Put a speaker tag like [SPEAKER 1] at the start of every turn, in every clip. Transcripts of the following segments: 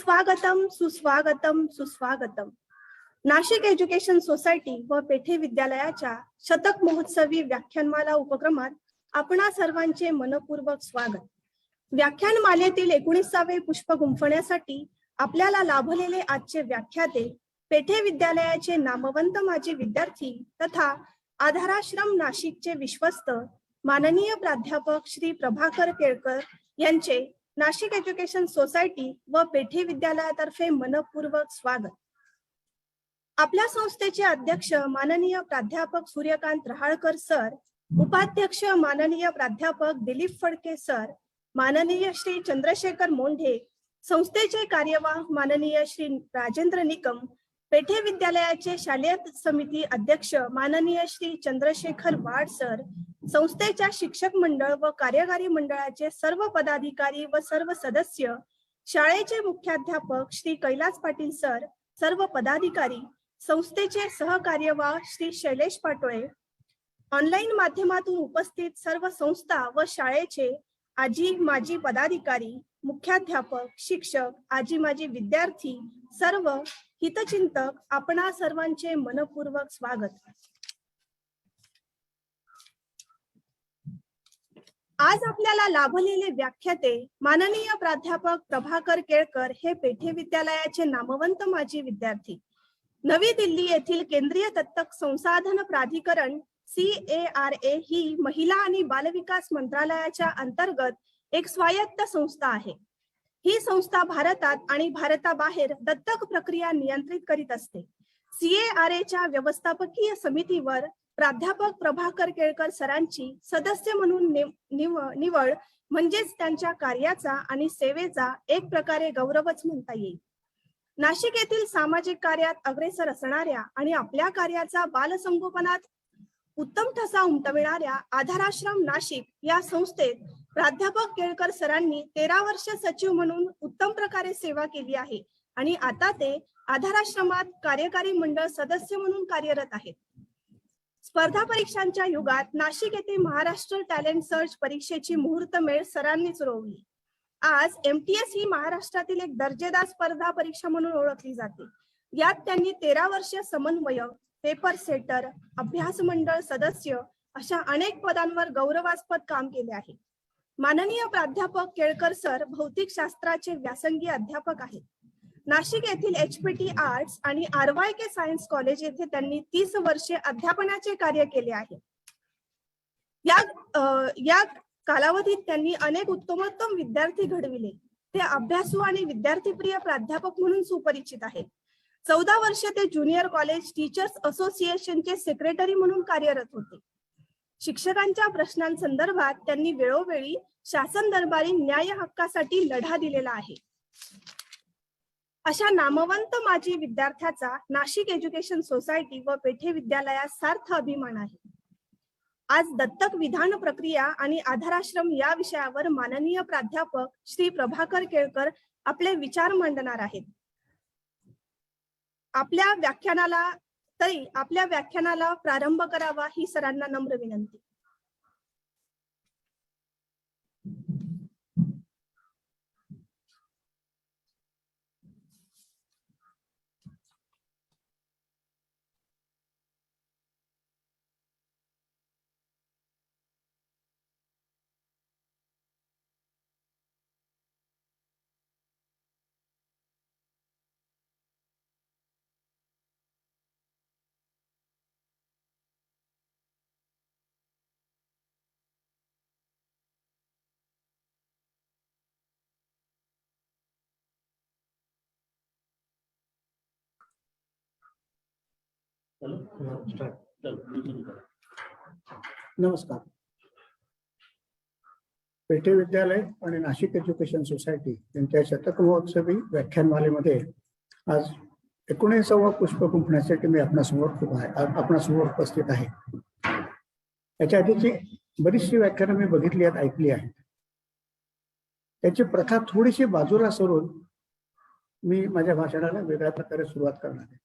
[SPEAKER 1] सुस्वागतम सुस्वागतम सुस्वागतम. नाशिक एज्युकेशन सोसायटी व पेठे विद्यालयाच्या शतक महोत्सवी व्याख्यानमाला उपक्रमात आपणा सर्वांचे मनपूर्वक स्वागत. व्याख्यानमालेतील 19वे पुष्प गुंफण्यासाठी आपल्याला लाभलेले आजचे व्याख्याते पेठे विद्यालयाचे नामवंत माजी विद्यार्थी तथा आधाराश्रम नाशिकचे विश्वस्त माननीय प्राध्यापक श्री प्रभाकर केळकर यांचे नाशिक एज्युकेशन सोसायटी व पेठे विद्यालयातर्फे मनपूर्वक स्वागत. आपल्या संस्थेचे अध्यक्ष माननीय प्राध्यापक सूर्यकांत रहाळकर सर, उपाध्यक्ष माननीय प्राध्यापक दिलीप फडके सर, माननीय श्री चंद्रशेखर मोंढे, संस्थेचे कार्यवाह माननीय श्री राजेंद्र निकम, पेठे विद्यालयाचे शालेय समिती अध्यक्ष माननीय श्री चंद्रशेखर वाड सर, संस्थेच्या शिक्षक मंडळ व कार्यकारी मंडळाचे सर्व पदाधिकारी व सर्व सदस्य, शाळेचे मुख्याध्यापक श्री कैलास पाटील सर, सर्व पदाधिकारी, संस्थेचे सहकार्यवाह श्री शैलेश पाटोळे, ऑनलाईन माध्यमातून उपस्थित सर्व संस्था व शाळेचे आजी माजी पदाधिकारी, मुख्याध्यापक, शिक्षक, आजी माजी विद्यार्थी, सर्व हितचिंतक, आपणा सर्वांचे मनपूर्वक स्वागत. आज आपल्याला लाभलेले व्याख्याते माननीय प्राध्यापक प्रभाकर केळकर हे पेठे विद्यालयाचे नामवंत माजी विद्यार्थी. नवी दिल्ली येथील केंद्रीय दत्तक संसाधन प्राधिकरण CARA ही महिला आणि बालविकास मंत्रालयाच्या अंतर्गत एक स्वायत्त संस्था आहे. ही संस्था भारतात आणि भारताबाहेर दत्तक प्रक्रिया नियंत्रित करीत असते. CARAच्या व्यवस्थापकीय समितीवर प्राध्यापक प्रभाकर केळकर सरांची सदस्य म्हणून निवड म्हणजेच त्यांच्या कार्याचा आणि सेवेचा एक प्रकारे गौरवच म्हणता येईल. नाशिक येथील सामाजिक कार्यात अग्रेसर असणाऱ्या आणि आपल्या कार्याचा बालसंगोपनात उत्तम ठसा उमटविणाऱ्या आधाराश्रम नाशिक या संस्थेत प्राध्यापक केळकर सरांनी 13 वर्ष सचिव म्हणून उत्तम प्रकारे सेवा केली आहे आणि आता ते आधाराश्रमात कार्यकारी मंडळ सदस्य म्हणून कार्यरत आहेत. स्पर्धा परीक्षांच्या युगात नाशिक येथे महाराष्ट्र टॅलेंट सर्च परीक्षेची मुहूर्तमेढ सरांनीच रोवली. आज MTS ही महाराष्ट्रातील एक दर्जेदार स्पर्धा परीक्षा म्हणून ओळखली जाते. यात त्यांनी 13 वर्ष समन्वयक, पेपर सेटर, अभ्यास मंडळ सदस्य अशा अनेक पदांवर गौरवास्पद काम केले आहे. माननीय प्राध्यापक केळकर सर भौतिक शास्त्राचे व्यासंगी अध्यापक आहेत. नाशिक येथील HPT आर्ट्स आणि RYK सायन्स कॉलेज येथे त्यांनी 30 वर्षे अध्यापनाचे कार्य केले आहे. या कालावधीत त्यांनी अनेक उत्तमोत्तम विद्यार्थी घडविले. ते अभ्यासू आणि विद्यार्थीप्रिय प्राध्यापक म्हणून सुपरिचित आहेत. 14 वर्ष ते ज्युनियर कॉलेज टीचर्स असोसिएशनचे सेक्रेटरी म्हणून कार्यरत होते. शिक्षकांच्या प्रश्नांसंदर्भात त्यांनी वेळोवेळी शासन दरबारी न्याय हक्कासाठी लढा दिलेला आहे. अशा नामवंत माजी विद्यार्थ्याचा नाशिक एज्युकेशन सोसायटी व पेठे विद्यालयात सार्थ अभिमान आहे. आज दत्तक विधान प्रक्रिया आणि आधाराश्रम या विषयावर माननीय प्राध्यापक श्री प्रभाकर केळकर आपले विचार मांडणार आहेत. आपल्या व्याख्यानाला प्रारंभ करावा ही सरांना नम्र विनंती.
[SPEAKER 2] नमस्कार. पेठे विद्यालय आणि नाशिक एज्युकेशन सोसायटी यांच्या शतक महोत्सवी व्याख्यानमालेमध्ये आज 19वा पुष्प गुंफण्यासाठी मी आपणासमोर उपस्थित आहे. याच्या आधीची बरीचशी व्याख्यानं मी बघितली आहेत, ऐकली आहेत. त्याची प्रथा थोडीशी बाजूला सरून मी माझ्या भाषणाला वेगळ्या प्रकारे सुरुवात करणार आहे.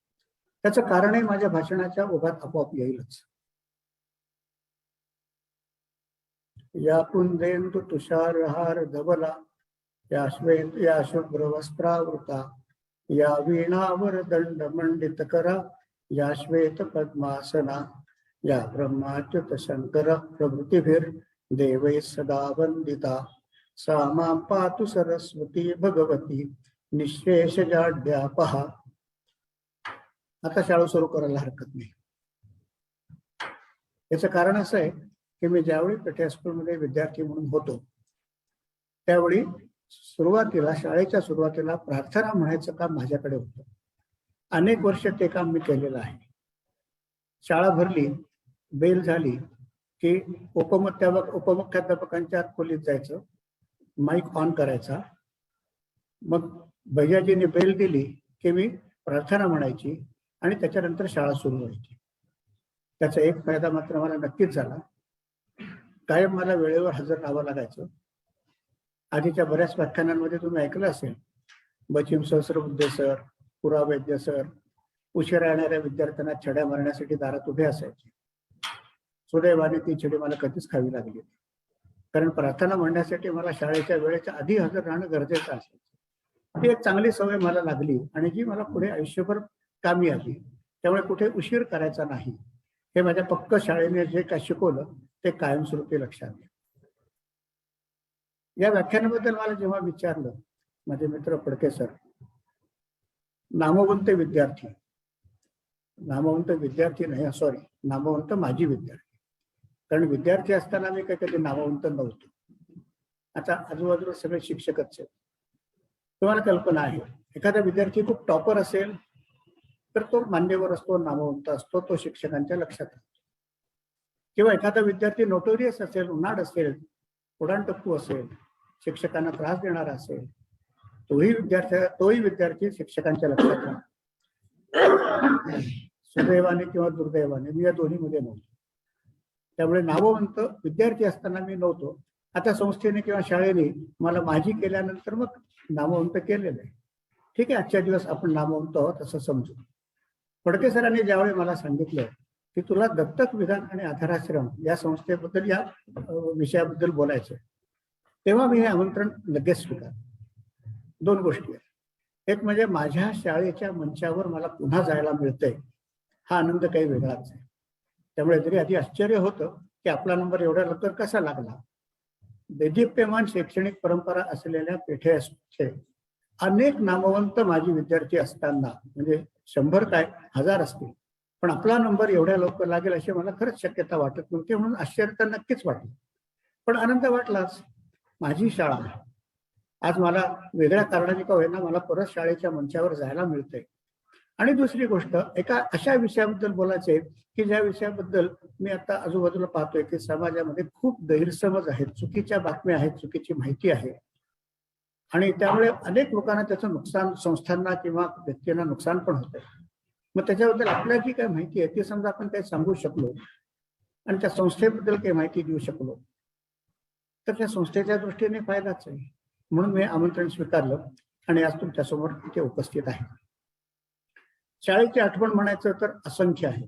[SPEAKER 2] त्याचं कारणही माझ्या भाषणाच्या ओघात आपोआप येईलच. या कुंदेंदु तुषारहार धवला या श्वेत या शुभ्रवस्त्रावृता या वीणावर दंड मंडित करा या श्वेत पद्मासना या ब्रह्माच्युत शंकर प्रभृतिभिर देवै सदा वंदिता सा मां पातु सरस्वती भगवती निःशेष जाड्यापहा. आता शाळा सुरू करायला हरकत नाही. याचं कारण असं आहे की मी ज्यावेळी पेठे हायस्कूलमध्ये विद्यार्थी म्हणून होतो त्यावेळी सुरुवातीला शाळेच्या सुरुवातीला प्रार्थना म्हणायचं काम माझ्याकडे होतं. अनेक वर्ष ते काम मी केलेलं आहे. शाळा भरली, बेल झाली की उपमुख्याध्यापकांच्या खोलीत जायचं, माईक ऑन करायचा, मग भैयाजीने बेल दिली की मी प्रार्थना म्हणायची आणि त्याच्यानंतर शाळा सुरू व्हायची. त्याचा एक फायदा मात्र मला नक्कीच झाला. कायम मला वेळेवर हजर राहावं लागायचं. आधीच्या बऱ्याच व्याख्यानांमध्ये तुम्ही ऐकलं असेल, बचिम सहस्रबुद्धे सर, पुरा वैद्य सर उशिरा येणाऱ्या विद्यार्थ्यांना छड्या मारण्यासाठी दारात उभे असायचे. सुदैवाने ती छडी मला कधीच खावी लागली, कारण प्रार्थना म्हणण्यासाठी मला शाळेच्या वेळेच्या आधी हजर राहणं गरजेचं असायचं. ती एक चांगली सवय मला लागली आणि जी मला पुढे आयुष्यभर कामी आली. त्यामुळे कुठे उशीर करायचा नाही हे माझ्या पक्क शाळेने जे काय शिकवलं ते कायमस्वरूपी लक्षात आहे. या व्याख्यानाबद्दल मला जेव्हा विचारलं माझे मित्र फडके सर, नामवंत विद्यार्थी नाही, सॉरी, नामवंत माजी विद्यार्थी, कारण विद्यार्थी असताना मी काही कधी नामवंत नव्हतो. आता आजूबाजूला सगळे शिक्षकच आहेत. तुम्हाला कल्पना आहे, एखादा विद्यार्थी खूप टॉपर असेल तर तो मान्यवर असतो, नामवंत असतो, तो शिक्षकांच्या लक्षात राहतो. किंवा एखादा विद्यार्थी नोटोरियस असेल, उन्हाळ असेल, उडाणटप्पू असेल, शिक्षकांना त्रास देणारा असेल, तोही विद्यार्थी शिक्षकांच्या लक्षात राहतो. सुदैवाने किंवा दुर्दैवाने मी या दोन्हीमध्ये नव्हतो. त्यामुळे नामवंत विद्यार्थी असताना मी नव्हतो. आता संस्थेने किंवा शाळेने मला माझी केल्यानंतर मग नामवंत केलेलं आहे. ठीक आहे, आजच्या दिवस आपण नामवंत आहोत असं समजू. फडके सरांनी ज्यावेळी मला सांगितलं की तुला दत्तक विधान आणि आधाराश्रम या संस्थेबद्दल, या विषयाबद्दल बोलायचं, तेव्हा मी हे आमंत्रण लगेच स्वीकारलं. दोन गोष्टी आहेत. एक म्हणजे माझ्या शाळेच्या मंचावर मला पुन्हा जायला मिळतंय, हा आनंद काही वेगळाच आहे. त्यामुळे जरी आधी आश्चर्य होतं की आपला नंबर एवढ्या लवकर कसा लागला. देदीप्यमान शैक्षणिक परंपरा असलेल्या पेठे हायस्कूलचे अनेक नामवंत माजी विद्यार्थी असताना, म्हणजे 100 काय 1000 असतील, पण आपला नंबर एवढ्या लवकर लागेल अशी मला खरंच शक्यता वाटत नव्हती. म्हणून आश्चर्य तर नक्कीच वाटलं, पण आनंद वाटलाच. माझी शाळा आज मला वेगळ्या कारणाने का होईना मला परत शाळेच्या मंचावर जायला मिळतंय. आणि दुसरी गोष्ट, एका अशा विषयाबद्दल बोलायचे की ज्या विषयाबद्दल मी आता आजूबाजूला पाहतोय की समाजामध्ये खूप गैरसमज आहेत, चुकीच्या बातम्या आहेत, चुकीची माहिती आहे, आणि त्यामुळे अनेक लोकांना त्याचं नुकसान, संस्थांना किंवा व्यक्तींना नुकसान पण होत आहे. मग त्याच्याबद्दल आपल्याला जी काही माहिती आहे ती समजा आपण काही सांगू शकलो आणि त्या संस्थेबद्दल काही माहिती देऊ शकलो तर त्या संस्थेच्या दृष्टीने फायदाच आहे. म्हणून मी आमंत्रण स्वीकारलं आणि आज तुमच्यासमोर इथे उपस्थित आहे. शाळेची आठवण म्हणायचं तर असंख्य आहे.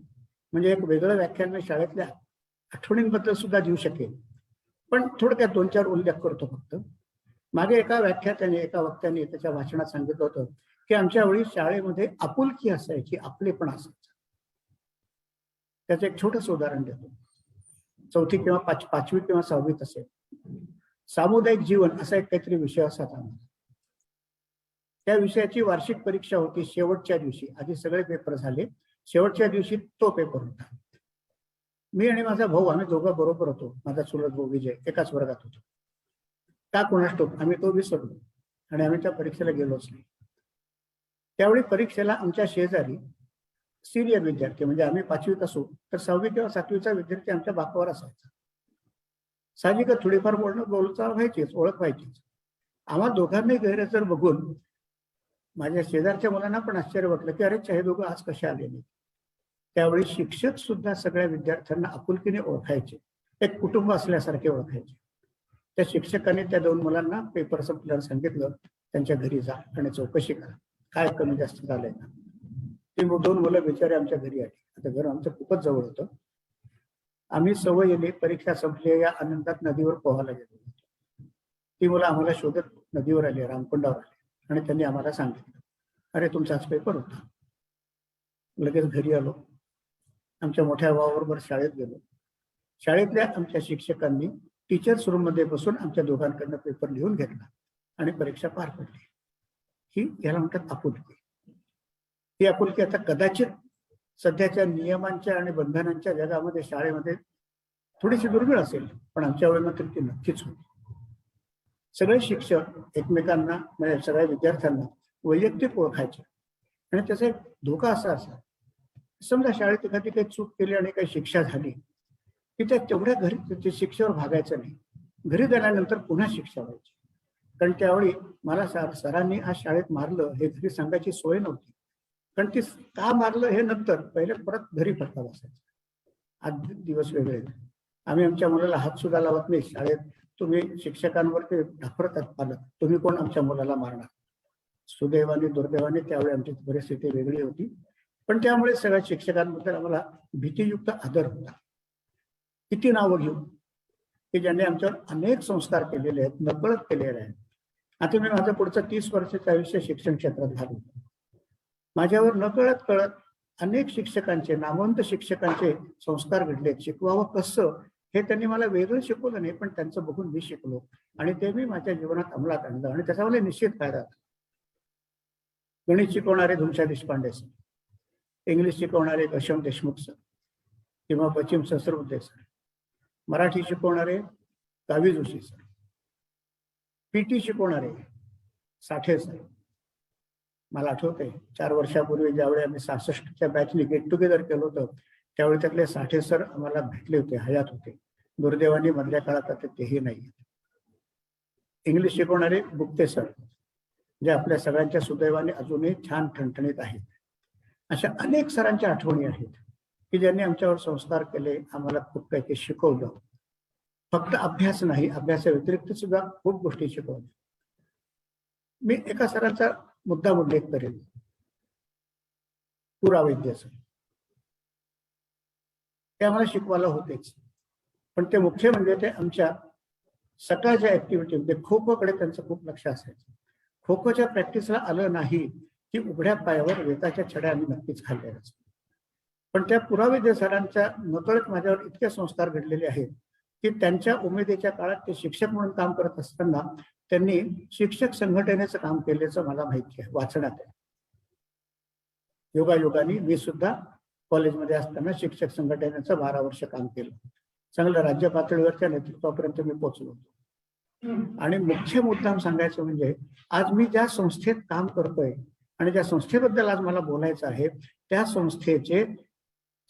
[SPEAKER 2] म्हणजे एक वेगळं व्याख्यान मी शाळेतल्या आठवणींबद्दल सुद्धा देऊ शकेल, पण थोडक्यात 2-4 उल्लेख करतो फक्त. मागे एका वक्त्याने त्याच्या भाषणात सांगितलं होतं की आमच्या वेळी शाळेमध्ये आपुलकी असायची, आपलेपण असायचं. त्याचं एक छोटंसं उदाहरण देतो. 4थी किंवा 5वी किंवा 6वीत असेल, सामुदायिक जीवन असा एक काहीतरी विषय असायचा. त्या विषयाची वार्षिक परीक्षा होती शेवटच्या दिवशी. आधी सगळे पेपर झाले, शेवटच्या दिवशी तो पेपर होता. मी आणि माझा भाऊ, आम्ही दोघं बरोबर होतो. माझा चुलत भाऊ विजय एकाच वर्गात होतो. का कोणास ठाऊक आम्ही तो विसरलो आणि आम्ही त्या परीक्षेला गेलोच नाही. त्यावेळी परीक्षेला आमच्या शेजारी सिनियर विद्यार्थी, म्हणजे आम्ही 5वीत असू तर 6वी किंवा 7वीचा विद्यार्थी आमच्या बाकावर असायचा. साहजिकच थोडीफार बोलचाल व्हायचीच, ओळख व्हायचीच. आम्हा दोघांनी गैरहजर बघून माझ्या शेजारच्या मुलांना पण आश्चर्य वाटलं की अरे हे दोघं आज कसे आले नाही. त्यावेळी शिक्षक सुद्धा सगळ्या विद्यार्थ्यांना आपुलकीने ओळखायचे, एक कुटुंब असल्यासारखे ओळखायचे. त्या शिक्षकांनी त्या 2 मुलांना पेपर संपल्यावर सांगितलं त्यांच्या घरी जा आणि चौकशी करा, काय कमी जास्त झालंय का. ती 2 मुलं बिचारे आमच्या घरी आली. आता घर आमचं खूपच जवळ होतं. आम्ही सवयीने परीक्षा संपली या आनंदात नदीवर पोहायला गेलो. ती मुलं आम्हाला शोधत नदीवर आली, रामकुंडावर आली आणि त्यांनी आम्हाला सांगितलं, अरे तुमचा आज पेपर होता. लगेच घरी आलो. आमच्या मोठ्या भावाबरोबर शाळेत गेलो. शाळेतल्या आमच्या शिक्षकांनी टीचर्स रूम मध्ये बसून आमच्या दोघांकडनं पेपर लिहून घेतला आणि परीक्षा पार पडली. ही याला म्हणतात आपुलकी. ही आपुलकी आता कदाचित सध्याच्या नियमांच्या आणि बंधनांच्या जगामध्ये शाळेमध्ये थोडीशी दुर्मिळ असेल, पण आमच्या वेळेला तरी ती नक्कीच होती. सगळे शिक्षक एकमेकांना म्हणजे सगळ्या विद्यार्थ्यांना वैयक्तिक ओळखायचे आणि त्याचा एक धोका असा समजा शाळेत एखादी काही चूक केली आणि काही शिक्षा झाली की त्या तेवढ्या घरी शिक्षेवर भागायचं नाही. घरी गेल्यानंतर पुन्हा शिक्षा व्हायची. कारण त्यावेळी मला सरांनी आज शाळेत मारलं हे घरी सांगायची सोय नव्हती. कारण ती का मारलं हे नंतर पहिले परत घरी फटका बसायचा. आज दिवस वेगळे. आम्ही आमच्या मुलाला हात सुद्धा लावत नाही शाळेत. तुम्ही शिक्षकांवरती ढाफरतात पालक, तुम्ही कोण आमच्या मुलाला मारणार. सुदैवाने दुर्दैवाने त्यावेळी आमची परिस्थिती वेगळी होती, पण त्यामुळे सगळ्या शिक्षकांबद्दल आम्हाला भीतीयुक्त आदर होता. किती नावं घेऊ की ज्यांनी आमच्यावर अनेक संस्कार केलेले आहेत, नकळत केलेले आहेत. आता मी माझं पुढचं 30 वर्षाचं आयुष्य शिक्षण क्षेत्रात घालवलं. माझ्यावर नकळत कळत अनेक शिक्षकांचे, नामवंत शिक्षकांचे संस्कार घडलेत. शिकवावं कसं हे त्यांनी मला वेगळं शिकवलं नाही, पण त्यांचं बघून मी शिकलो आणि ते मी माझ्या जीवनात अंमलात आणलं आणि त्याचा मला निश्चित फायदा. गणित शिकवणारे धुमशा देशपांडे सर, इंग्लिश शिकवणारे अशोक देशमुख सर किंवा बचिम सहस्रबुद्धे सर, मराठी शिकवणारे कावी जोशी सर, पीटी शिकवणारे साठे सर. मला आठवतंय 4 वर्षापूर्वी ज्यावेळी आम्ही 66च्या बॅचने गेट टुगेदर केलं होतं त्यावेळी त्यातले साठे सर आम्हाला भेटले होते, हयात होते. दुर्दैवाने मधल्या काळात आता तेही नाही. इंग्लिश शिकवणारे गुप्ते सर जे आपल्या सगळ्यांच्या सुदैवाने अजूनही छान ठणठणीत आहेत. अशा अनेक सरांच्या आठवणी आहेत की ज्यांनी आमच्यावर संस्कार केले, आम्हाला खूप काही ते शिकवलं. फक्त अभ्यास नाही, अभ्यासा व्यतिरिक्त सुद्धा खूप गोष्टी शिकवल्या. मी एका सरांचा मुद्दा उल्लेख करेन, पुरावैद्य सर. ते आम्हाला शिकवायला होतेच, पण ते मुख्य म्हणजे ते आमच्या सकाळच्या ऍक्टिव्हिटी म्हणजे खो खोकडे त्यांचं खूप लक्ष असायचं. खो खोच्या प्रॅक्टिसला आलं नाही की उघड्या पायावर वेताच्या छड्या आम्ही नक्कीच खाल्ल्या. पण त्या पुरावैद्य सरांच्या नकळत माझ्यावर इतके संस्कार घडलेले आहेत की त्यांच्या उमेदीच्या काळात ते शिक्षक म्हणून काम करत असताना त्यांनी शिक्षक संघटनेचं काम केल्याचं मला माहिती आहे, वाचण्यात आहे. योगायोगाने मी सुद्धा कॉलेजमध्ये असताना शिक्षक संघटनेचं 12 वर्ष काम केलं. चांगलं राज्य पातळीवरच्या नेतृत्वापर्यंत मी पोहोचलो होतो. आणि मुख्य मुद्दाम सांगायचं म्हणजे आज मी ज्या संस्थेत काम करतोय आणि ज्या संस्थेबद्दल आज मला बोलायचं आहे त्या संस्थेचे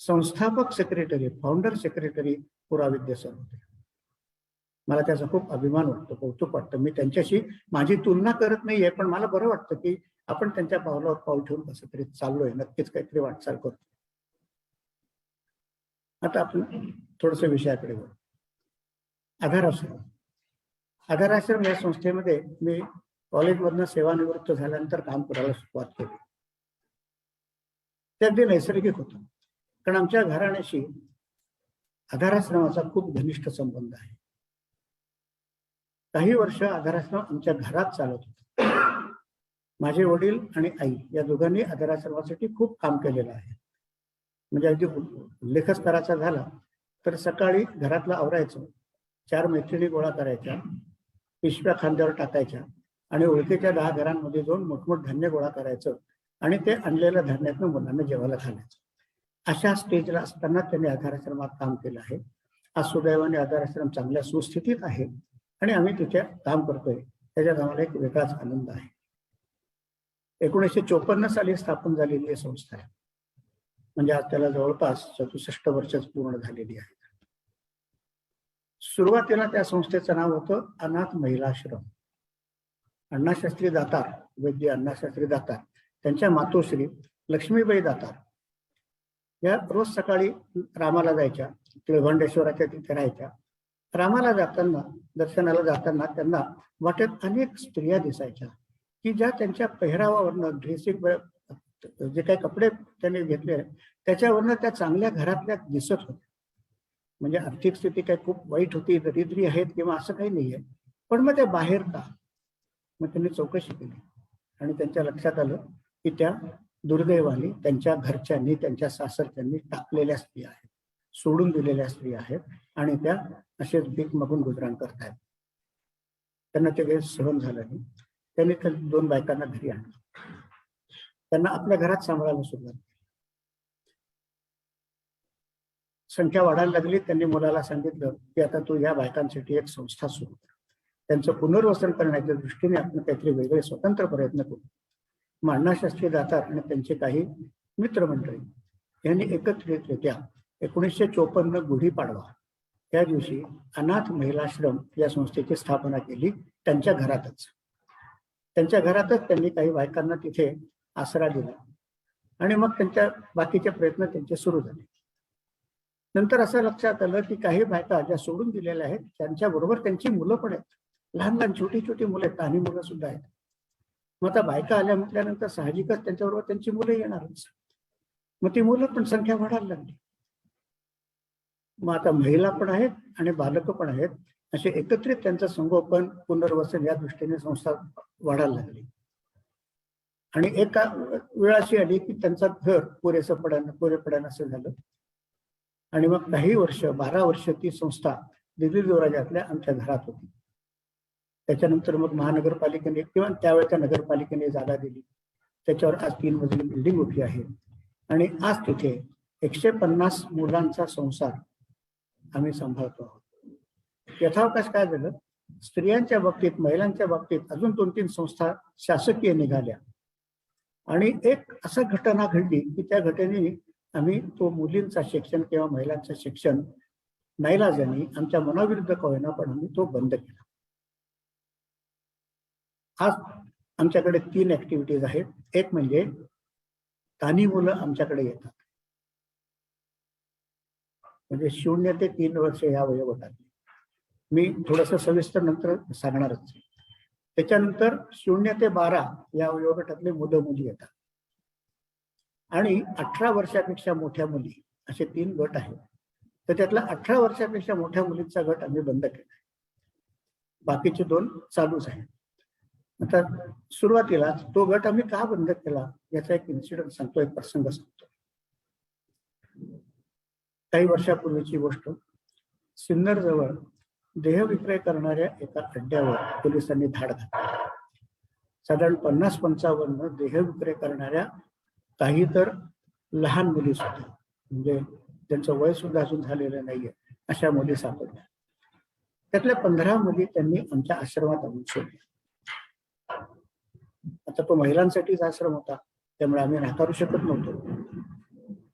[SPEAKER 2] संस्थापक सेक्रेटरी, फाउंडर सेक्रेटरी पुरावैद्य सर होते. मला त्याचा खूप अभिमान वाटतो, कौतुक वाटतं. मी त्यांच्याशी माझी तुलना करत नाहीये, पण मला बरं वाटतं की आपण त्यांच्या पावलावर पाऊल ठेवून कसं तरी चाललोय, नक्कीच काहीतरी वाटचाल करतो. आता आपण थोडस विषयाकडे वळू. आधार आश्रम. आधार आश्रम या संस्थेमध्ये मी कॉलेजमधनं सेवानिवृत्त झाल्यानंतर काम करायला सुरुवात केली. ते अगदी नैसर्गिक होतं, कारण आमच्या घराण्याशी आधार आश्रमाचा खूप घनिष्ठ संबंध आहे. काही वर्ष आधार आश्रम आमच्या घरात चालत होता. माझे वडील आणि आई या दोघांनी आधार आश्रमासाठी खूप काम केलेलं आहे. म्हणजे अगदी उल्लेखच करायचा झाला तर सकाळी घरातलं आवरायचं, 4 मैत्रिणी गोळा करायच्या, पिशव्या खांद्यावर टाकायच्या आणि ओळखीच्या 10 घरांमध्ये जाऊन मोठमोठ धान्य गोळा करायचं आणि ते आणलेल्या धान्यातून मुलांना जेवायला घालायचं. अशा स्टेजला असताना त्यांनी आधार आश्रमात काम केलं आहे. आज सुदैवाने आधार आश्रम चांगल्या सुस्थितीत आहे आणि आम्ही तिथे काम करतोय, त्याच्यात आम्हाला एक वेगळाच आनंद आहे. 1954 साली स्थापन झालेली ही संस्था आहे. म्हणजे आज त्याला जवळपास 64 वर्ष पूर्ण झालेली आहेत. सुरुवातीला त्या संस्थेचं नाव होतं अनाथ महिलाश्रम. अण्णाशास्त्री दातार, वैद्य अण्णाशास्त्री दातार, त्यांच्या मातोश्री लक्ष्मीबाई दातार या रोज सकाळी रामाला जायच्या, तिळभंडेश्वराच्या तिथे राहायच्या. रामाला जाताना, दर्शनाला जाताना त्यांना वाटेत अनेक स्त्रिया दिसायच्या की ज्या त्यांच्या पेहरावावरनं, ड्रेसिंग, जे काही कपडे त्यांनी घेतले त्याच्यावरनं त्या चांगल्या घरातल्या दिसत होत्या. म्हणजे आर्थिक स्थिती काही खूप वाईट होती, दरिद्री आहेत किंवा असं काही नाहीये, पण मग ते बाहेर का? मग त्यांनी चौकशी केली आणि त्यांच्या लक्षात आलं की त्या दुर्दैवाने त्यांच्या घरच्यांनी, त्यांच्या सासरच्यांनी टाकलेल्या स्त्री आहेत, सोडून दिलेल्या स्त्री आहेत आणि त्या असेच भीक मागून गुजराण करतायत. त्यांना ते काही सहन झालं नाही. त्यांनी त्या 2 बायकांना घरी आणलं, त्यांना आपल्या घरात सांभाळायला सुरुवात केली. संख्या वाढायला लागली. त्यांनी मुलाला सांगितलं की आता तू या बायकांसाठी एक संस्था सुरू कर, त्यांचं पुनर्वसन करण्याच्या दृष्टीने आपण काहीतरी वेगळे स्वतंत्र प्रयत्न करू. मग अण्णाशास्त्री दातार आणि त्यांचे काही मित्रमंडळी यांनी एकत्रितरित्या 1954 गुढीपाडवा त्या दिवशी अनाथ महिलाश्रम या संस्थेची स्थापना केली. त्यांच्या घरातच त्यांनी काही बायकांना तिथे आसरा दिला आणि मग त्यांच्या बाकीचे प्रयत्न त्यांचे सुरू झाले. नंतर असं लक्षात आलं की काही बायका ज्या सोडून दिलेल्या आहेत त्यांच्याबरोबर त्यांची मुलं पण आहेत, लहान लहान छोटी छोटी मुलं आहेत, लहान मुलं सुद्धा आहेत. मग आता बायका आल्या म्हटल्यानंतर साहजिकच त्यांच्याबरोबर त्यांची मुलं येणारच. मग ती मुलं पण संख्या वाढायला लागली. मग आता महिला पण आहेत आणि बालकं पण आहेत, असे एकत्रित त्यांचं संगोपन, पुनर्वसन या दृष्टीने संस्था वाढायला लागली. आणि एका वेळ अशी आली की त्यांचं घर पुरे पडेन असं झालं. आणि मग काही वर्ष, 12 वर्ष ती संस्था दिल्ली देवराजातल्या आमच्या घरात होती. त्याच्यानंतर मग महानगरपालिकेने किंवा त्यावेळेच्या नगरपालिकेने जागा दिली. त्याच्यावर आज 3 मजली बिल्डिंग उभी आहे आणि आज तिथे 150 मुलांचा संसार आम्ही सांभाळतो आहोत. यथावकाश काय झालं, स्त्रियांच्या बाबतीत, महिलांच्या बाबतीत अजून 2-3 संस्था शासकीय निघाल्या आणि एक असं घटना घडली की त्या घटनेने आम्ही तो मुलींचा शिक्षण किंवा महिलांचं शिक्षण नाईलाजाने आमच्या मनाविरुद्ध का होईना पण आम्ही तो बंद केला. आज आमच्याकडे 3 ऍक्टिव्हिटीज आहेत. एक म्हणजे तान्ही मुलं आमच्याकडे येतात, म्हणजे 0 ते 3 वर्ष या वयोगटात. मी थोडंसं सविस्तर नंतर सांगणारच. त्याच्यानंतर 0 ते 12 या वयोगटातले मुलं मुली येतात आणि 18 वर्षापेक्षा मोठ्या मुली, असे 3 गट आहेत. तर त्यातला 18 वर्षापेक्षा मोठ्या मुलींचा गट आम्ही बंद केला. बाकीचे 2 चालूच आहेत. आता सुरुवातीला तो गट आम्ही का बंद केला याचा एक इन्सिडेंट सांगतो, एक प्रसंग सांगतो. काही वर्षापूर्वीची गोष्ट. सिन्नर जवळ देहविक्रय करणाऱ्या एका अड्ड्यावर पोलिसांनी धाड घातली. साधारण 50-55 देहविक्रय करणाऱ्या काही तर लहान मुली सुद्धा, म्हणजे त्यांचं वय सुद्धा अजून झालेलं नाहीये, अशा मुली सापडल्या. त्यातल्या 15 मुली त्यांनी आमच्या आश्रमात आणून सोडल्या. आता तो महिलांसाठीच आश्रम होता, त्यामुळे आम्ही नाकारू शकत नव्हतो.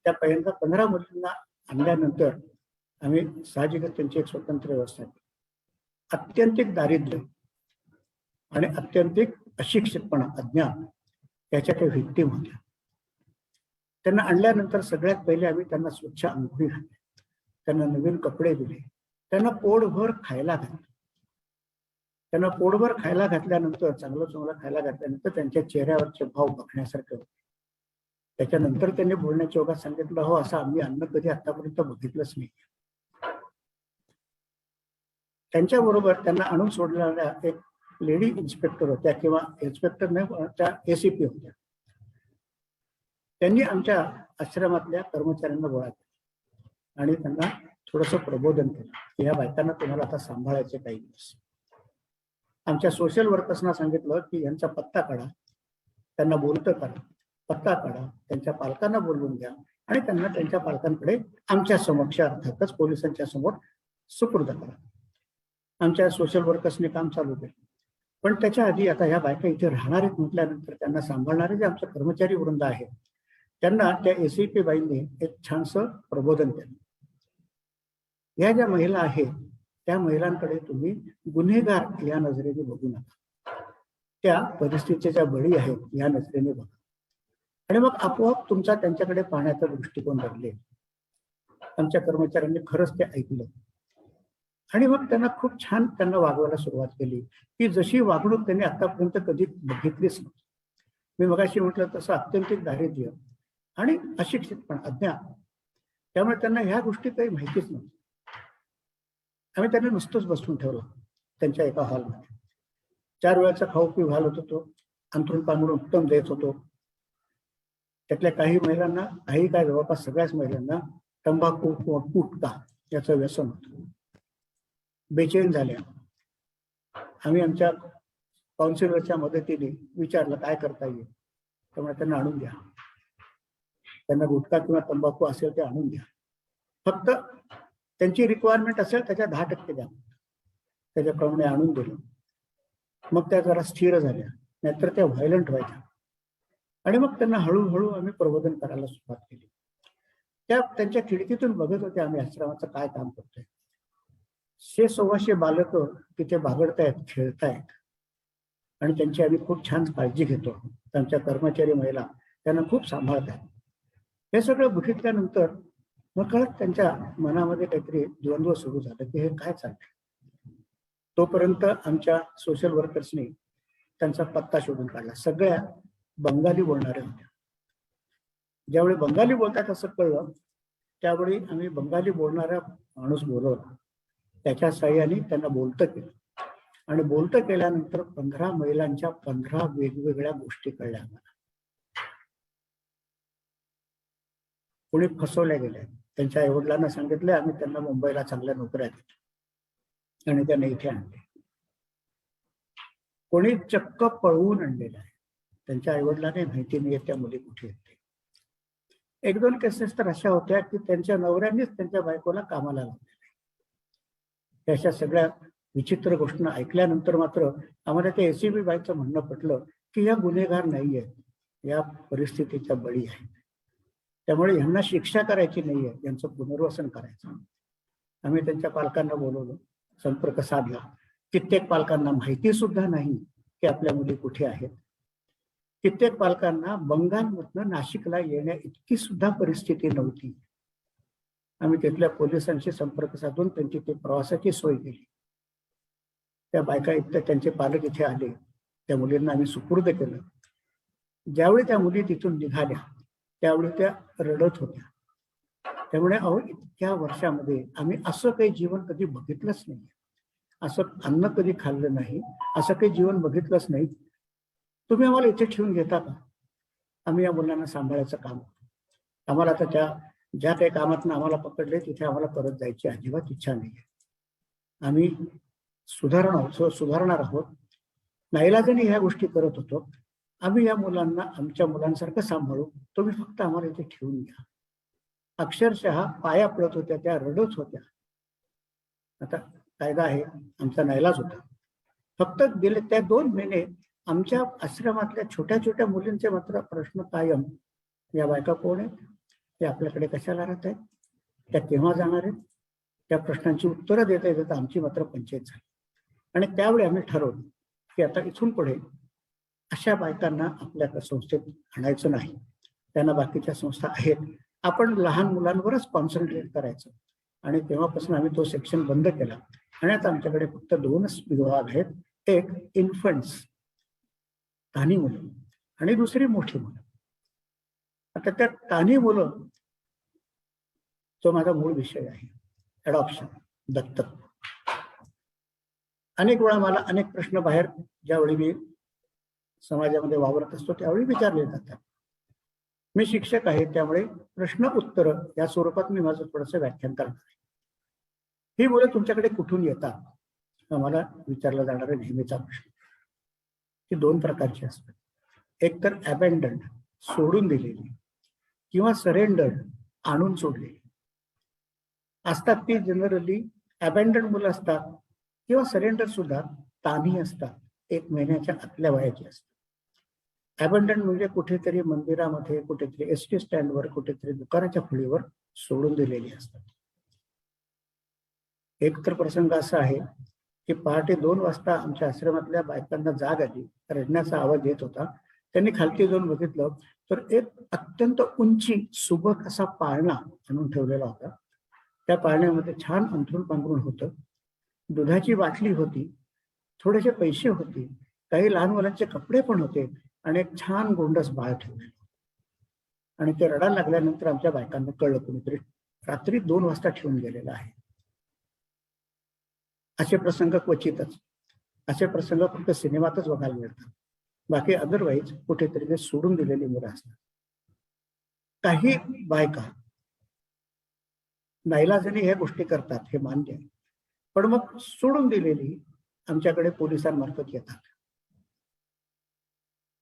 [SPEAKER 2] त्या पहिल्यांदा 15 मुलींना आणल्यानंतर आम्ही साहजिकच त्यांची एक स्वतंत्र व्यवस्था केली. अत्यंतिक दारिद्र्य आणि अत्यंतिक अशिक्षितपणा, अज्ञान याच्या त्या व्हिक्टीम होत्या. त्यांना आणल्यानंतर सगळ्यात पहिले आम्ही त्यांना स्वच्छ अंघोळी घातली, त्यांना नवीन कपडे दिले, त्यांना पोटभर खायला घातलं. त्यांना पोटभर खायला घातल्यानंतर, चांगलं खायला घातल्यानंतर त्यांच्या चेहऱ्यावरचे भाव बघण्यासारखे होते. त्याच्यानंतर त्यांनी बोलण्याच्या ओघात सांगितलं, हो असं आम्ही अन्न कधी आतापर्यंत बघितलंच नाही. त्यांच्याबरोबर त्यांना आणून सोडणाऱ्या एक लेडी इन्स्पेक्टर होत्या, किंवा इन्स्पेक्टर नाही, त्या ACP होत्या. त्यांनी आमच्या आश्रमातल्या कर्मचाऱ्यांना गोळा केला आणि त्यांना थोडंसं प्रबोधन केलं की या बायकांना तुम्हाला आता सांभाळायचे काही दिवस. आमच्या सोशल वर्कर्सना सांगितलं की यांचा पत्ता काढा, त्यांना बोलतं करा, पत्ता काढा, त्यांच्या पालकांना बोलवून घ्या आणि त्यांना त्यांच्या पालकांकडे आमच्या समक्ष, अर्थातच पोलिसांच्या समोर सुपूर्द करा. आमच्या सोशल वर्कर्सने काम चालू केलं. पण त्याच्या आधी आता ह्या बायका इथे राहणार आहेत म्हटल्यानंतर त्यांना सांभाळणारे जे आमचे कर्मचारी वृंद आहेत त्यांना त्या ACP बाईंनी एक छानसं प्रबोधन केलं. या ज्या महिला आहेत त्या महिलांकडे तुम्ही गुन्हेगार या नजरेने बघू नका, त्या परिस्थितीच्या बळी आहेत या नजरेने बघा आणि मग आपोआप तुमचा त्यांच्याकडे पाहण्याचा दृष्टिकोन बदलेल. आमच्या कर्मचाऱ्यांनी खरंच ते ऐकलं आणि मग त्यांना खूप छान त्यांना वागवायला सुरुवात केली की जशी वागणूक त्यांनी आतापर्यंत कधी बघितलीच नव्हती. मी मगाशी म्हटलं तसं अत्यंतिक दारिद्र्य आणि अशिक्षितपण, अज्ञान, त्यामुळे त्यांना ह्या गोष्टी काही माहितीच नव्हत्या. आम्ही त्यांना नुसतंच बसवून ठेवलं. त्यांच्या एका हॉलमध्ये. 4 वेळाचा खाऊ पिऊ घालत होतो, अंथरूण पांघरूण उत्तम देत होतो. त्यातल्या काही महिलांना, काही काय जवळपास सगळ्याच महिलांना तंबाखू किंवा गुटखा याचं व्यसन होतं. बेचैन झाल्या. आम्ही आमच्या काउन्सिलरच्या मदतीने विचारलं काय करता येईल. त्यामुळे त्यांना आणून द्या, त्यांना गुटखा किंवा तंबाखू असेल ते आणून द्या, फक्त त्यांची रिक्वायरमेंट असेल त्याच्या 10% द्या. त्याच्याप्रमाणे आणून दिलं. मग त्या जरा स्थिर झाल्या, नाहीतर त्या व्हायलंट व्हायच्या. आणि मग त्यांना हळूहळू आम्ही प्रबोधन करायला सुरुवात केली. त्यांच्या खिडकीतून बघत होते आम्ही आश्रमाचं काय काम करतोय. 600-125 बालक तिथे बागडतायत, खेळतायत आणि त्यांची आम्ही खूप छान काळजी घेतो. त्यांच्या कर्मचारी महिला त्यांना खूप सांभाळतात. हे सगळं बघितल्यानंतर मग कळत त्यांच्या मनामध्ये काहीतरी द्वंद्व सुरू झालं की हे काय चाललंय. तोपर्यंत आमच्या सोशल वर्कर्सनी त्यांचा पत्ता शोधून काढला. सगळ्या बंगाली बोलणाऱ्या होत्या. ज्यावेळी बंगाली बोलतात असं कळलं त्यावेळी आम्ही बंगाली बोलणारा माणूस बोलवला. त्याच्या साह्याने त्यांना बोलतं केलं आणि बोलतं केल्यानंतर 15 महिलांच्या 15 वेगवेगळ्या गोष्टी कळल्या आम्हाला. कोणी फसवल्या गेल्या. त्यांच्या आईवडिलांना सांगितलं आम्ही त्यांना मुंबईला चांगल्या नोकऱ्या देतो आणि त्यांना इथे आणले. कोणी चक्क पळवून आणलेलं आहे. त्यांच्या आईवडिलांना माहिती नाही त्या मुली कुठे येते. 1-2 केसेस तर अशा होत्या की त्यांच्या नवऱ्यांनीच त्यांच्या बायकोला कामाला लावलेलं आहे. अशा सगळ्या विचित्र गोष्टी ऐकल्यानंतर मात्र आम्हाला त्या एसीबी बाईचं म्हणणं पटलं की या गुन्हेगार नाही आहेत, या परिस्थितीच्या बळी आहेत. त्यामुळे यांना शिक्षा करायची नाहीये, यांचं पुनर्वसन करायचं. आम्ही त्यांच्या पालकांना बोलवलं, संपर्क साधला. कित्येक पालकांना माहिती सुद्धा नाही की आपल्या मुली कुठे आहेत. कित्येक पालकांना बंगालमधनं नाशिकला येण्या इतकी सुद्धा परिस्थिती नव्हती. आम्ही तिथल्या पोलिसांशी संपर्क साधून त्यांची ते प्रवासाची सोय केली. त्या बायका इथं त्यांचे पालक इथे आले, त्या मुलींना आम्ही सुपूर्द केलं. ज्यावेळी त्या मुली तिथून निघाल्या त्यावेळी त्या रडत होत्या. त्यामुळे अहो इतक्या वर्षामध्ये आम्ही असं काही जीवन कधी बघितलंच नाही, असं अन्न कधी खाल्लं नाही, असं काही जीवन बघितलंच नाही. तुम्ही आम्हाला इथे ठेवून घेता का? आम्ही या मुलांना सांभाळायचं काम होतं. आम्हाला आता त्या ज्या काही कामातून आम्हाला पकडले तिथे आम्हाला परत जायची अजिबात इच्छा नाही आहे. आम्ही सुधारणार आहोत. नाईलाजाने ह्या गोष्टी करत होतो. आम्ही या मुलांना आमच्या मुलांसारखं सांभाळू, तुम्ही फक्त आम्हाला इथे ठेवून घ्या. अक्षरशः पाया पडत होत्या, त्या रडत होत्या. आता कायदा आहे, आमचा नाईलाज होता. फक्त गेले त्या 2 महिने आमच्या आश्रमातल्या छोट्या छोट्या मुलींचे मात्र प्रश्न कायम, या बायका कोण आहेत, ते आपल्याकडे कशाला राहत आहेत, त्या केव्हा जाणार आहेत, त्या प्रश्नांची उत्तरं देता येतात आमची मात्र पंचायत झाली. आणि त्यावेळी आम्ही ठरवलं की आता इथून पुढे अशा बायकांना आपल्या संस्थेत आणायचं नाही. त्यांना बाकीच्या संस्था आहेत, आपण लहान मुलांवरच कॉन्सन्ट्रेट करायचं. आणि तेव्हापासून आम्ही तो सेक्शन बंद केला. आणि आता आमच्याकडे फक्त 2च विभाग आहेत. एक इन्फंट्स, तान्ही मुलं, आणि दुसरी मोठी मुलं. आता त्या तान्ही मुलं जो माझा मूळ विषय आहे, अडॉप्शन, दत्तक. अनेक वेळा मला अनेक प्रश्न बाहेर ज्यावेळी मी समाजामध्ये वावरत असतो त्यावेळी विचारले जातात. मी शिक्षक आहे त्यामुळे प्रश्न उत्तर या स्वरूपात मी माझं थोडंसं व्याख्यान करणार आहे. ही मुलं तुमच्याकडे कुठून येतात हा मला विचारला जाणारा नेहमीचा प्रश्न. ही 2 प्रकारची असतात. एक तर अबॅन्डन्ड, सोडून दिलेली, किंवा सरेंडर्ड, आणून सोडलेली असतात. ती जनरली अबॅन्डन्ड मुलं असतात किंवा सरेंडर सुद्धा तान्ही असतात, 1 महिन्याच्या आतल्या वयाची असतात. अबॅन्डन्ड म्हणजे कुठेतरी मंदिरामध्ये, कुठेतरी एसटी स्टँडवर, कुठेतरी दुकानाच्या फळीवर सोडून दिलेली असतात. एक तर प्रसंग असा आहे की पहाटे 2 वाजता आमच्या आश्रमातल्या बायकांना जाग आली, रडण्याचा आवाज येत होता. त्यांनी खालती जाऊन बघितलं तर एक अत्यंत उंची सुबक असा पाळणा आणून ठेवलेला होता. त्या पाळण्यामध्ये छान अंथरूण पांघरूण होतं, दुधाची बाटली होती, थोडेसे पैसे होते, काही लहान मुलांचे कपडे पण होते आणि एक छान गोंडस बाळ ठेवलेलं. आणि ते रडायला लागल्यानंतर आमच्या बायकांना कळलं कुणीतरी रात्री 2 वाजता ठेवून गेलेलं आहे. असे प्रसंग क्वचितच. असे प्रसंग फक्त सिनेमातच बघायला मिळतात. बाकी अदरवाईज कुठेतरी ते सोडून दिलेली मुलं असतात. काही बायका नाईलाजाने ह्या गोष्टी करतात, हे मान्य आहे. पण मग सोडून दिलेली आमच्याकडे पोलिसांमार्फत येतात.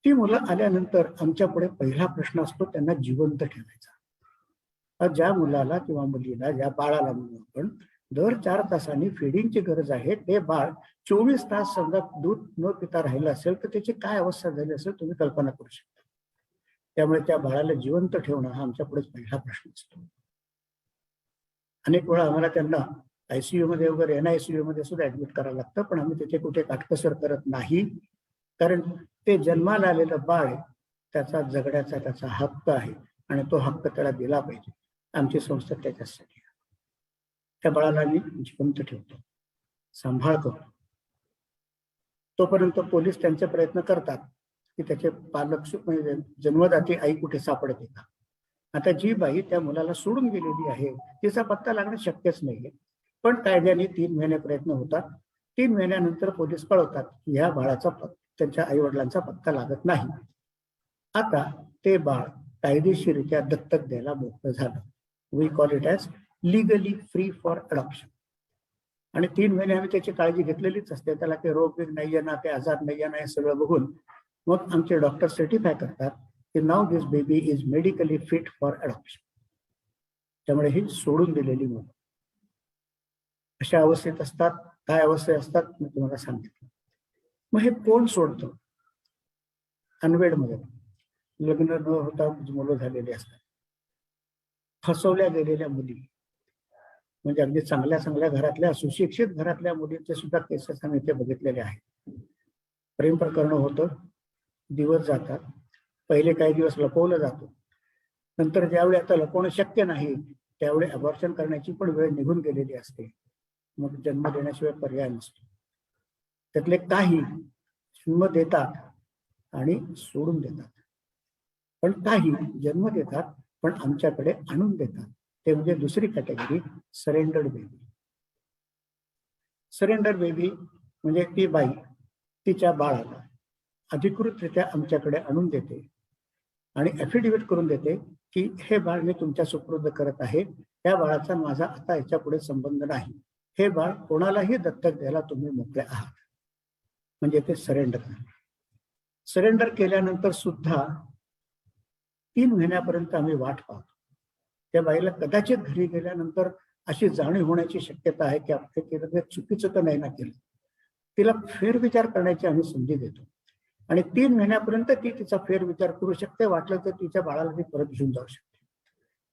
[SPEAKER 2] ती मुलं आल्यानंतर आमच्या पुढे पहिला प्रश्न असतो त्यांना जिवंत ठेवायचा. ज्या मुलाला किंवा मुलीला, ज्या बाळाला म्हणून आपण दर 4 तासांनी फिडिंगची गरज आहे, ते बाळ 24 तास समजा दूध न पिता राहिलं असेल तर त्याची काय अवस्था झाली असेल तुम्ही कल्पना करू शकता. त्यामुळे त्या बाळाला जिवंत ठेवणं हा आमच्या पुढे पहिला प्रश्न असतो. अनेक वेळा आम्हाला त्यांना ICU मध्ये वगैरे NICU मध्ये सुद्धा ऍडमिट करावं लागतं, पण आम्ही तिथे कुठे काटकसर करत नाही. कारण ते जन्माला आलेलं बाळ त्याचा जगण्याचा त्याचा हक्क आहे आणि तो हक्क त्याला दिला पाहिजे. आमची संस्था त्याच्यासाठी. त्या बाळाला आम्ही जिवंत ठेवतो, सांभाळ करतो. तोपर्यंत पोलीस त्यांचे प्रयत्न करतात की त्याचे पालक म्हणजे जन्मदाती आई कुठे सापडते का. आता जी बाई त्या मुलाला सोडून गेलेली आहे तिचा पत्ता लागणं शक्यच नाहीये. पण कायद्याने 3 महिने प्रयत्न होतात. 3 महिन्यानंतर पोलीस कळवतात की ह्या बाळाचा त्यांच्या आई वडिलांचा पत्ता लागत नाही. आता ते बाळ कायदेशीररित्या दत्तक द्यायला मोकळं झालं. We call it as legally free for adoption. आणि 3 महिने आम्ही त्याची काळजी घेतलेलीच असते. त्याला काही रोग बिग नाहीये ना, ते आजार नाहीये ना, हे सगळं बघून मग आमचे डॉक्टर सर्टिफाय करतात की now this baby is medically fit for adoption. त्यामुळे ही सोडून दिलेली मुलं अशा अवस्थेत असतात. काय अवस्थेत असतात मी तुम्हाला सांगितलं. मग हे कोण सोडतं? अनवेड मध्ये लग्न न होता मुलं झालेली असतात. फसवल्या गेलेल्या मुली, म्हणजे अगदी चांगल्या चांगल्या घरातल्या सुशिक्षित घरातल्या मुलींचे सुद्धा केसेस आम्ही इथे बघितलेले आहेत. प्रेम प्रकरण होतं, दिवस जातात, पहिले काही दिवस लपवलं जातं, नंतर ज्यावेळी आता लपवणं शक्य नाही त्यावेळी अबॉर्शन करण्याची पण वेळ निघून गेलेली असते. मग जन्म देण्याशिवाय पर्याय नसतो. त्यातले काही जन्म देतात आणि सोडून देतात, पण काही जन्म देतात पण आमच्याकडे आणून देतात. ते म्हणजे दुसरी category, surrendered baby. Surrender baby म्हणजे ती बाई तिच्या बाळाला अधिकृतरित्या आमच्याकडे आणून देते आणि ॲफिडेव्हिट करून देते की हे बाळ मी तुमच्या सुपूर्द करत आहे. त्या बाळाचा माझा आता याच्या पुढे संबंध नाही. हे बाळ कोणालाही दत्तक द्यायला तुम्ही मोकळे आहात. म्हणजे ते सरेंडर. सरेंडर केल्यानंतर सुद्धा 3 महिन्यापर्यंत आम्ही वाट पाहतो. त्या बाईला कदाचित घरी गेल्यानंतर अशी जाणीव होण्याची शक्यता आहे की आपण केलं चुकीचं तर नाही ना केलं. तिला फेरविचार करण्याची आम्ही संधी देतो आणि 3 महिन्यापर्यंत ती तिचा फेरविचार करू शकते. वाटलं तर तिच्या बाळाला ती परत घेऊन जाऊ शकते.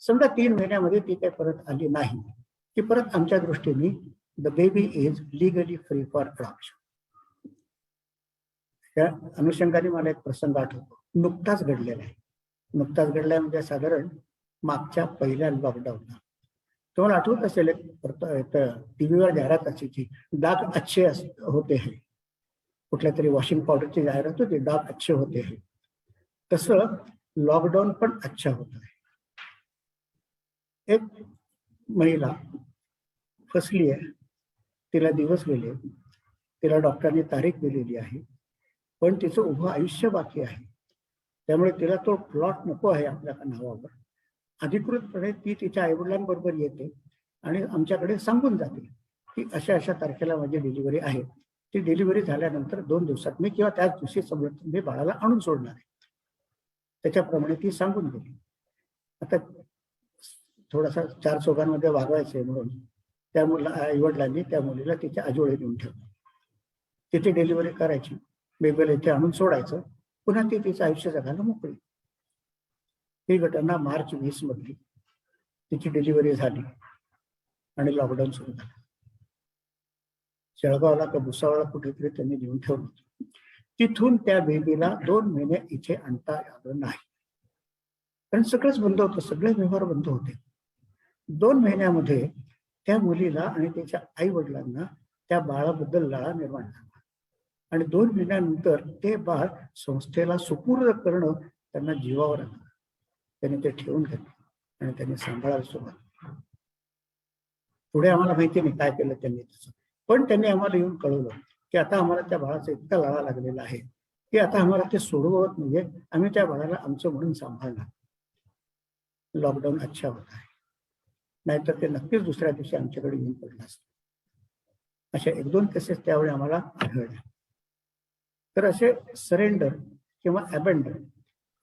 [SPEAKER 2] समजा 3 महिन्यामध्ये ती काही परत आली नाही की परत आमच्या दृष्टीने the baby is legally free for adoption. त्या अनुषंगाने मला एक प्रसंग आठवतो, नुकताच घडलेला आहे. नुकताच घडलाय म्हणजे साधारण मागच्या पहिल्या लॉकडाऊनला. तुम्हाला आठवत असेल टीव्हीवर जाहिरात असायची, दाग अच्छे होते हैं. कुठल्या तरी वॉशिंग पावडरची जाहिरात होती, दाग अच्छे होते हैं. तसं लॉकडाऊन पण अच्छा होत आहे. एक महिला फसली आहे, तिला दिवस गेले, तिला डॉक्टरांनी तारीख दिलेली आहे, पण तिचं उभं आयुष्य बाकी आहे. त्यामुळे तिला तो प्लॉट नको आहे आपल्या नावावर. अधिकृतपणे ती तिच्या आईवडिलांबरोबर येते आणि आमच्याकडे सांगून जाते की अशा अशा तारखेला माझी डिलिव्हरी आहे. ती डिलिव्हरी झाल्यानंतर 2 दिवसात मी किंवा त्याच दिवशी समोर मी बाळाला आणून सोडणार आहे. त्याच्याप्रमाणे ती सांगून गेली. आता थोडासा 4 चौघांमध्ये वागवायचंय म्हणून त्या आईवडिलांनी त्या मुलीला तिच्या आजोळी नेऊन ठेवलं. तिथे डिलिव्हरी करायची, बेबीला इथे आणून सोडायचं, पुन्हा ती तिचं आयुष्य जगायला मोकळी. ही घटना मार्च 20 मधली. तिची डिलिव्हरी झाली आणि लॉकडाऊन सुरू झालं. जळगावला का भुसावळला कुठेतरी त्यांनी नेऊन ठेवलं. तिथून त्या बेबीला 2 महिने इथे आणता आलं नाही, कारण सगळंच बंद होतं, सगळे व्यवहार बंद होते. 2 महिन्यामध्ये त्या मुलीला आणि त्याच्या आई वडिलांना त्या बाळाबद्दल लळा निर्माण झाला आणि 2 महिन्यानंतर ते बाळ संस्थेला सुपूर्द करणं त्यांना जीवावर आलं. त्यांनी ते ठेवून घेतलं आणि त्यांनी सांभाळायला सुरुवात केली. पुढे आम्हाला माहिती नाही काय केलं त्यांनी तसं, पण त्यांनी आम्हाला येऊन कळवलं की आता आम्हाला त्या बाळाचा इतका लळा लागलेला आहे की आता आम्हाला ते सोडवत नाहीये, आम्ही त्या बाळाला आमचं म्हणून सांभाळणार. लॉकडाऊन अच्छा होता आहे, नाहीतर ते नक्कीच दुसऱ्या दिवशी आमच्याकडे येऊन पडलं असतं. अशा 1-2 केसेस त्यावेळी आम्हाला आढळल्या. तर असे सरेंडर किंवा अबंडन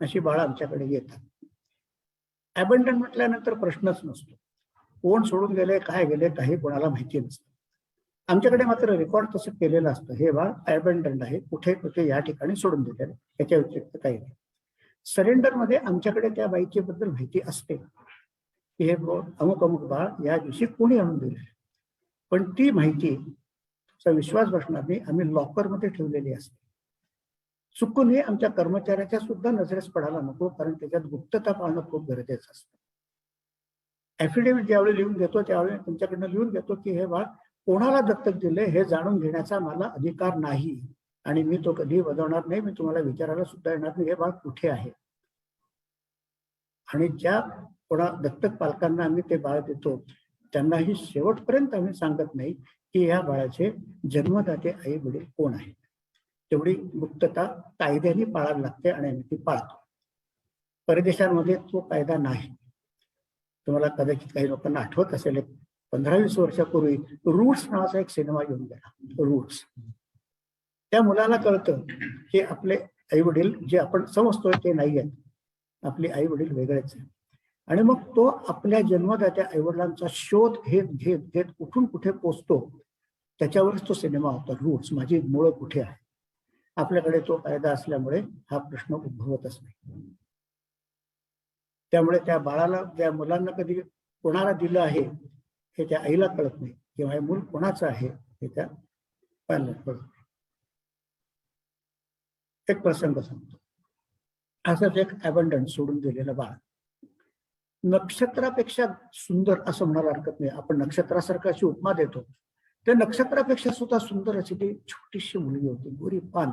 [SPEAKER 2] अशी बाळं आमच्याकडे येतात. अबंडन म्हटल्यानंतर प्रश्नच नसतो, कोण सोडून गेले, काय गेले, काही कोणाला माहिती नसतं. आमच्याकडे मात्र रेकॉर्ड तसं केलेलं असतं, हे बाळ अबंडन्ड आहे, कुठे कुठे या ठिकाणी सोडून दिलेलं, याच्या व्यतिरिक्त काही नाही. सरेंडर मध्ये आमच्याकडे त्या बाईची बद्दल माहिती असते की हे अमुक अमुक बाळ या दिवशी कोणी आणून दिले, पण ती माहितीचा विश्वास बसणार नाही, आम्ही लॉकरमध्ये ठेवलेली असते. चुकून हे आमच्या कर्मचाऱ्याच्या सुद्धा नजरेस पडायला नको, कारण त्याच्यात गुप्तता पाळणं खूप गरजेचं असतं. ऍफिडेव्हिट ज्यावेळी लिहून घेतो त्यावेळी तुमच्याकडनं लिहून घेतो की हे बाळ कोणाला दत्तक दिले हे जाणून घेण्याचा मला अधिकार नाही आणि मी तो कधी बदलणार नाही. मी तुम्हाला विचारायला सुद्धा येणार नाही हे बाळ कुठे आहे. आणि ज्या कोणा दत्तक पालकांना आम्ही ते बाळ देतो त्यांनाही शेवटपर्यंत आम्ही सांगत नाही की या बाळाचे जन्मदाते आई वडील कोण आहेत. तेवढी गुप्तता कायद्याने पाळावी लागते आणि आम्ही ती पाळतो. परदेशांमध्ये तो कायदा नाही. तुम्हाला कदाचित काही लोकांना आठवत असेल, 15-20 वर्षापूर्वी रूट्स नावाचा एक सिनेमा येऊन गेला. रूट्स, त्या मुलाला कळतं की आपले आई वडील जे आपण समजतोय ते नाही आहेत, आपले आई वडील वेगळेच आहेत. आणि मग तो आपल्या जन्मदात्या आई वडिलांचा शोध घेत घेत घेत कुठून कुठे पोचतो, त्याच्यावरच तो सिनेमा होता रूट्स, माझी मुळं कुठे आहे. आपल्याकडे तो कायदा असल्यामुळे हा प्रश्न उद्भवतच नाही. त्यामुळे त्या बाळाला, त्या मुलांना कधी कोणाला दिलं आहे हे त्या आईला कळत नाही किंवा हे मूल कोणाचं आहे हे त्या पाल्याला कळत नाही. एक प्रसंग सांगतो. असंच एक अबंडन सोडून दिलेलं बाळ नक्षत्रापेक्षा सुंदर असं म्हणायला हरकत नाही. आपण नक्षत्रासारखं अशी उपमा देतो, ते नक्षत्रापेक्षा सुद्धा सुंदर अशी ती छोटीशी मुलगी होती, गोरी पान,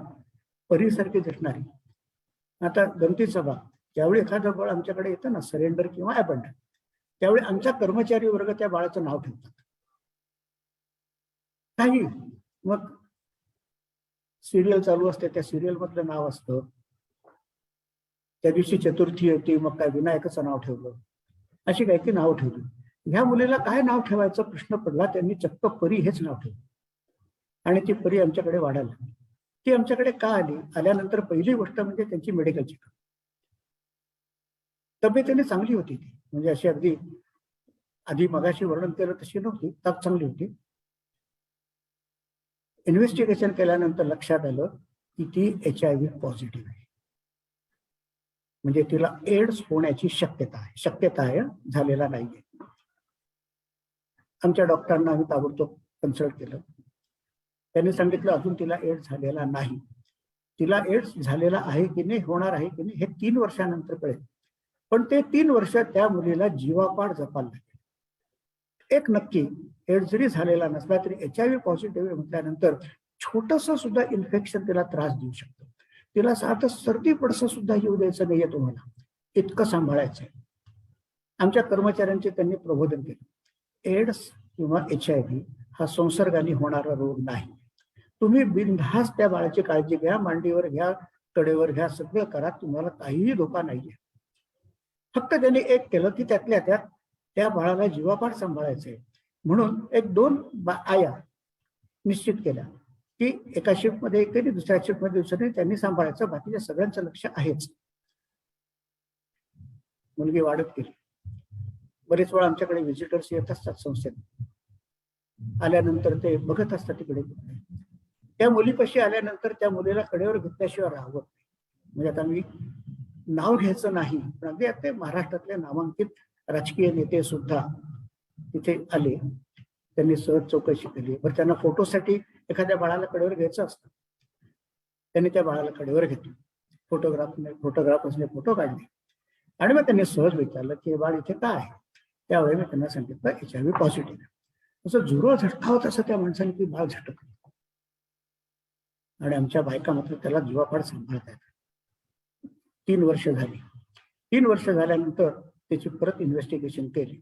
[SPEAKER 2] परीसारखी दिसणारी. आता गमतीचा भाग, ज्यावेळी एखादं बाळ आमच्याकडे येतं ना सरेंडर किंवा अबंडन, त्यावेळी आमचा कर्मचारी वर्ग त्या बाळाचं नाव ठेवतात. काही मग सिरियल चालू असते, त्या सिरियल मधलं नाव असतं. त्या दिवशी चतुर्थी होती, मग काय विनायकाचं नाव ठेवलं, अशी काही ती नाव ठेवली. ह्या मुलीला काय नाव ठेवायचा प्रश्न पडला, त्यांनी चक्क परी हेच नाव ठेवलं. आणि ती परी आमच्याकडे वाढायला लागली. ती आमच्याकडे का आली, आल्यानंतर पहिली गोष्ट म्हणजे त्यांची मेडिकल चेकअप. तब्येतीने चांगली होती ती, म्हणजे अशी अगदी आधी मगाशी वर्णन केलं तशी नव्हती, तब चांगली होती. इन्व्हेस्टिगेशन केल्यानंतर लक्षात आलं की ती HIV पॉझिटिव्ह आहे, म्हणजे तिला एड्स होण्याची शक्यता आहे, झालेला नाहीये. आमच्या डॉक्टरांना आम्ही ताबडतोब कन्सल्ट केलं. त्यांनी सांगितलं अजून तिला एड्स झालेला नाही. तिला एड्स झालेला आहे की नाही, होणार आहे की नाही हे 3 वर्षानंतर कळेल. पण ते 3 वर्ष त्या मुलीला जीवापाड जपायला लागेल. एक नक्की, एड्स जरी झालेला नसला तरी HIV पॉझिटिव्ह म्हटल्यानंतर छोटस सुद्धा इन्फेक्शन तिला त्रास देऊ शकतं. तिला साधं सर्दी पडसं सुद्धा येऊ द्यायचं नाहीये तुम्हाला, इतकं सांभाळायचंय. आमच्या कर्मचाऱ्यांचे त्यांनी प्रबोधन केलं, एड्स किंवा HIV हा संसर्गाने होणारा रोग नाही. तुम्ही बिनधास्त त्या बाळाची काळजी घ्या, मांडीवर घ्या, कडेवर घ्या, सगळं करा, तुम्हाला काहीही धोका नाहीये. फक्त त्यांनी एक केलं की त्यातल्या त्यात त्या बाळाला जीवापाड सांभाळायचंय, म्हणून 1-2 आया निश्चित केल्या की एका शिफ्टमध्ये एक तरी दुसऱ्या शिफ्टमध्ये दुसऱ्या त्यांनी सांभाळायचं, बाकीच्या सगळ्यांचं लक्ष आहेच. मुलगी वाढत गेली. बरेच वेळा आमच्याकडे व्हिजिटर्स येत असतात संस्थेत. आल्यानंतर ते बघत असतात तिकडे. त्या मुलीपाशी आल्यानंतर त्या मुलीला कडेवर घेतल्याशिवाय राहावं नाही. म्हणजे आता मी नाव घ्यायचं नाही, पण अगदी आता महाराष्ट्रातले नामांकित राजकीय नेते सुद्धा तिथे आले. त्यांनी सहज चौकशी केली. बरं, त्यांना फोटोसाठी एखाद्या बाळाला कडेवर घ्यायचं असतं, त्यांनी त्या बाळाला कडेवर घेतलं. फोटोग्राफर्सने फोटो काढले आणि मग त्यांनी सहज विचारलं की बाळ इथे काय आहे. त्यावेळी मी त्यांना सांगितलं HIV पॉझिटिव्ह. असं झुरळ झटका होत असं त्या माणसाने ती बाळ झटकलं. आणि आमच्या बायका मात्र त्याला जीवापाड सांभाळत आहेत. 3 वर्ष झाली. 3 वर्ष झाल्यानंतर त्याची परत इन्व्हेस्टिगेशन केली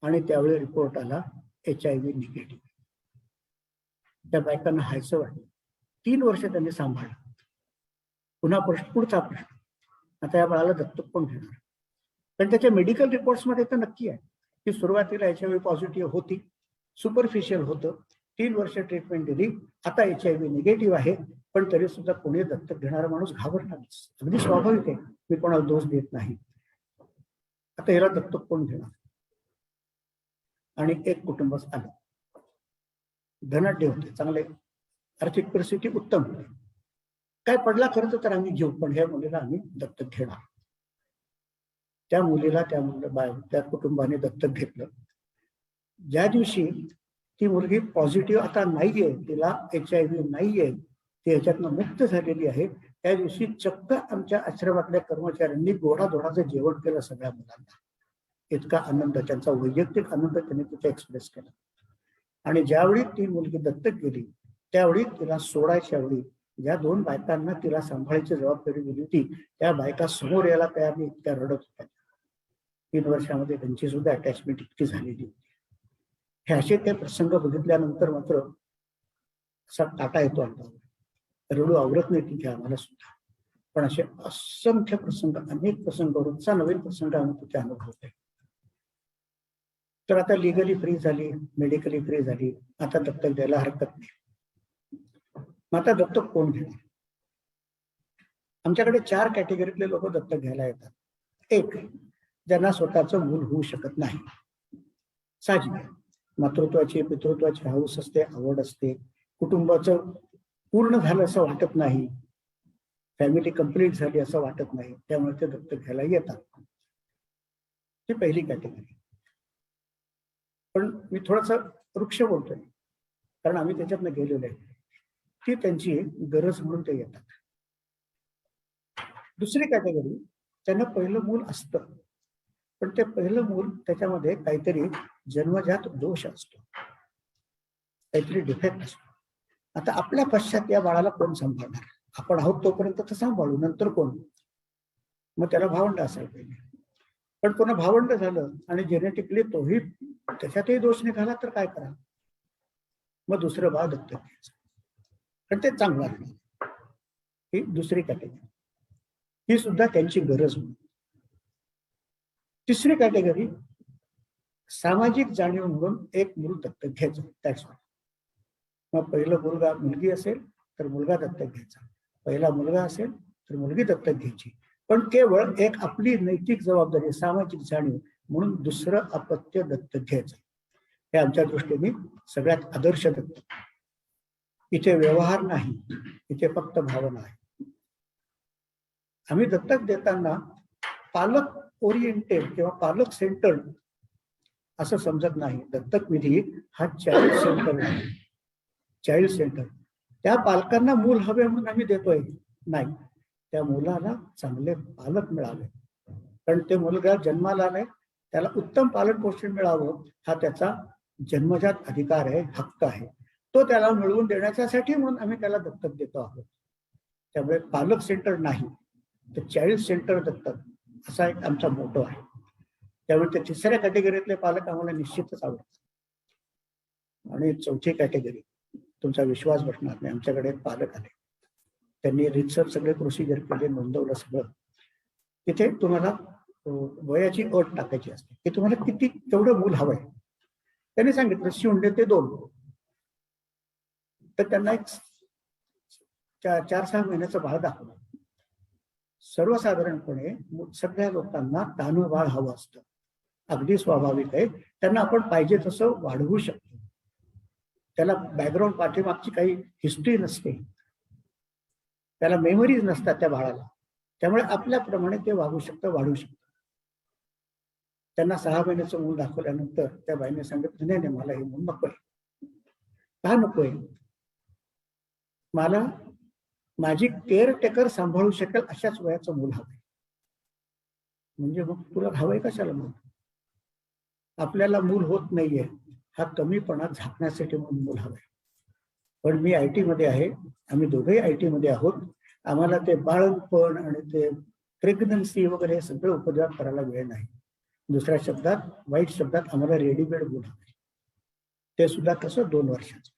[SPEAKER 2] आणि त्यावेळी रिपोर्ट आला HIV निगेटिव्ह. त्या बायकांना हायचं वाटलं. 3 वर्ष त्यांनी सांभाळलं. पुन्हा पुढचा प्रश्न, आता या बाळाला दत्तक कोण घेणार? पण त्याच्या मेडिकल रिपोर्ट्समध्ये तर नक्की आहे की सुरुवातीला HIV पॉझिटिव्ह होती, सुपरफिशियल होतं, 3 वर्ष ट्रीटमेंट दिली, आता HIV निगेटिव्ह आहे, पण तरी सुद्धा कोणी दत्तक घेणारा माणूस घाबरणारच. अगदी स्वाभाविक आहे, मी कोणाला दोष देत नाही. आता याला दत्तक कोण घेणार? आणि एक कुटुंब आलं, धनाढ्य होते, चांगले आर्थिक परिस्थिती उत्तम होती. काय पडला खर्च तर आम्ही घेऊ, पण ह्या मुलीला आम्ही दत्तक घेणार. त्या मुलीला त्या कुटुंबाने दत्तक घेतलं. ज्या दिवशी ती मुलगी पॉझिटिव्ह आता नाहीये, तिला HIV नाहीये, ती ह्याच्यातनं मुक्त झालेली आहे, त्या दिवशी चक्क आमच्या आश्रमातल्या कर्मचाऱ्यांनी गोडाधोडाचं जेवण केलं सगळ्या मुलांना. इतका आनंद, त्यांचा वैयक्तिक आनंद त्यांनी तिथे एक्सप्रेस केला. आणि ज्यावेळी ती मुलगी दत्तक गेली त्यावेळी तिला सोडायच्या वेळी ज्या 2 बायकांना तिला सांभाळायची जबाबदारी दिली होती त्या बायका समोर यायला तयार नाही, त्या रडत होत्या. 3 वर्षामध्ये त्यांची सुद्धा अटॅचमेंट इतकी झालेली होती. हे असे ते प्रसंग बघितल्यानंतर मात्र असा काटा येतो अंगावर, रडू आवरत नाही तिथे आम्हाला सुद्धा. पण असे असंख्य प्रसंग, अनेक प्रसंग, रोजचा नवीन प्रसंग आम्ही तिथे अनुभवतोय. तर आता लिगली फ्री झाली, मेडिकली फ्री झाली, आता दत्तक द्यायला हरकत नाही. मग आता दत्तक कोण घेणार? आमच्याकडे 4 कॅटेगरीतले लोक दत्तक घ्यायला येतात. एक, ज्यांना स्वतःचं मूल होऊ शकत नाही. साहजिक आहे, मातृत्वाची पितृत्वाची हौस असते, आवड असते, कुटुंबाचं पूर्ण झालं असं वाटत नाही, फॅमिली कंप्लीट झाली असं वाटत नाही, त्यामुळे ते दत्तक घ्यायला येतात. ही पहिली कॅटेगरी. पण मी थोडासा वृक्ष बोलतोय कारण आम्ही त्याच्यातनं गेलेलो आहे. ती त्यांची गरज म्हणून ते येतात. दुसरी कॅटेगरी, त्यांना पहिलं मूल असतं, पण ते पहिलं मूल त्याच्यामध्ये काहीतरी जन्मजात दोष असतो, काहीतरी डिफेक्ट असतो. आता आपल्या पश्चात या बाळाला कोण सांभाळणार? आपण आहोत तोपर्यंत तर सांभाळू, नंतर कोण? मग त्याला भावंड असायला पाहिजे. पण पुन्हा भावंड झालं आणि जेनेटिकली तोही त्याच्यातही दोष निघाला तर काय करा? मग दुसरं बाळ दत्तक घ्यायचं, पण ते चांगलं आहे. ही दुसरी कॅटेगरी, ही सुद्धा त्यांची गरज म्हणून. तिसरी कॅटेगरी, सामाजिक जाणीव म्हणून एक मूल दत्तक घ्यायचं, त्याच. मग पहिलं मुलगा मुलगी असेल तर मुलगा दत्तक घ्यायचा, पहिला मुलगा असेल तर मुलगी दत्तक घ्यायची. पण केवळ एक आपली नैतिक जबाबदारी, सामाजिक जाणीव म्हणून दुसरं अपत्य दत्तक घ्यायचं. हे आमच्या दृष्टीने सगळ्यात आदर्श दत्तक. इथे व्यवहार नाही, इथे फक्त भावना आहे. आम्ही दत्तक देताना पालक ओरिएंटेड किंवा पालक सेंटर्ड असं समजत नाही. दत्तक विधी हा चाइल्ड सेंटर आहे, चाइल्ड सेंटर. त्या पालकांना मूल हवे म्हणून आम्ही देतोय नाही, त्या मुलाला चांगले पालक मिळावे, कारण ते मुलगा जन्माला आलाय, त्याला उत्तम पालन पोषण मिळावं हा त्याचा जन्मजात अधिकार आहे, हक्क आहे. तो त्याला मिळवून देण्यासाठी म्हणून आम्ही त्याला दत्तक देतो आहोत. त्यामुळे पालक सेंटर नाही, तर चाइल्ड सेंटर दत्तक असा एक आमचा मोटो आहे. त्यामुळे त्या तिसऱ्या कॅटेगरीतले पालक आम्हाला निश्चितच आवडतात. आणि चौथी कॅटेगरी, तुमचा विश्वास बसणार नाही, आमच्याकडे पालक आले, त्यांनी रितसर सगळे प्रोसिजर केले, नोंदवलं सगळं. तिथे तुम्हाला वयाची अट टाकायची असते की तुम्हाला किती तेवढं मूल हवंय. त्यांनी सांगितलं 0 ते 2, तर त्यांना एक 4-6 महिन्याचं बाळ दाखवलं. सर्वसाधारणपणे सगळ्या लोकांना तानं बाळ हवं असतं, अगदी स्वाभाविक आहे. त्यांना आपण पाहिजे तसं वाढवू शकतो, त्याला बॅकग्राऊंड पाठीमागची काही हिस्ट्री नसते, त्याला मेमरीज नसतात त्या बाळाला, त्यामुळे आपल्याप्रमाणे ते वागू शकतं, वाढू शकतं. त्यांना 6 महिन्याचं मूल दाखवल्यानंतर त्या बाईने सांगितलं नाही नाही, मला हे मूल नकोय. का नकोय? मला माझी केअरटेकर सांभाळू शकेल अशाच वयाचं मूल हवंय. म्हणजे मग तुला हवंय कशाला मूल? आपल्याला मूल होत नाहीये हा कमीपणा झाकण्यासाठी म्हणून मूल हवंय. पण मी IT मध्ये आहे, आम्ही दोघेही IT मध्ये आहोत, आम्हाला ते बाळंतपण आणि ते प्रेग्नन्सी वगैरे सगळं उपद्रव करायला वेळ नाही. दुसऱ्या शब्दात, वाईट शब्दात, आम्हाला रेडीमेड मूल हवंय, ते सुद्धा कसं 2 वर्षाचं.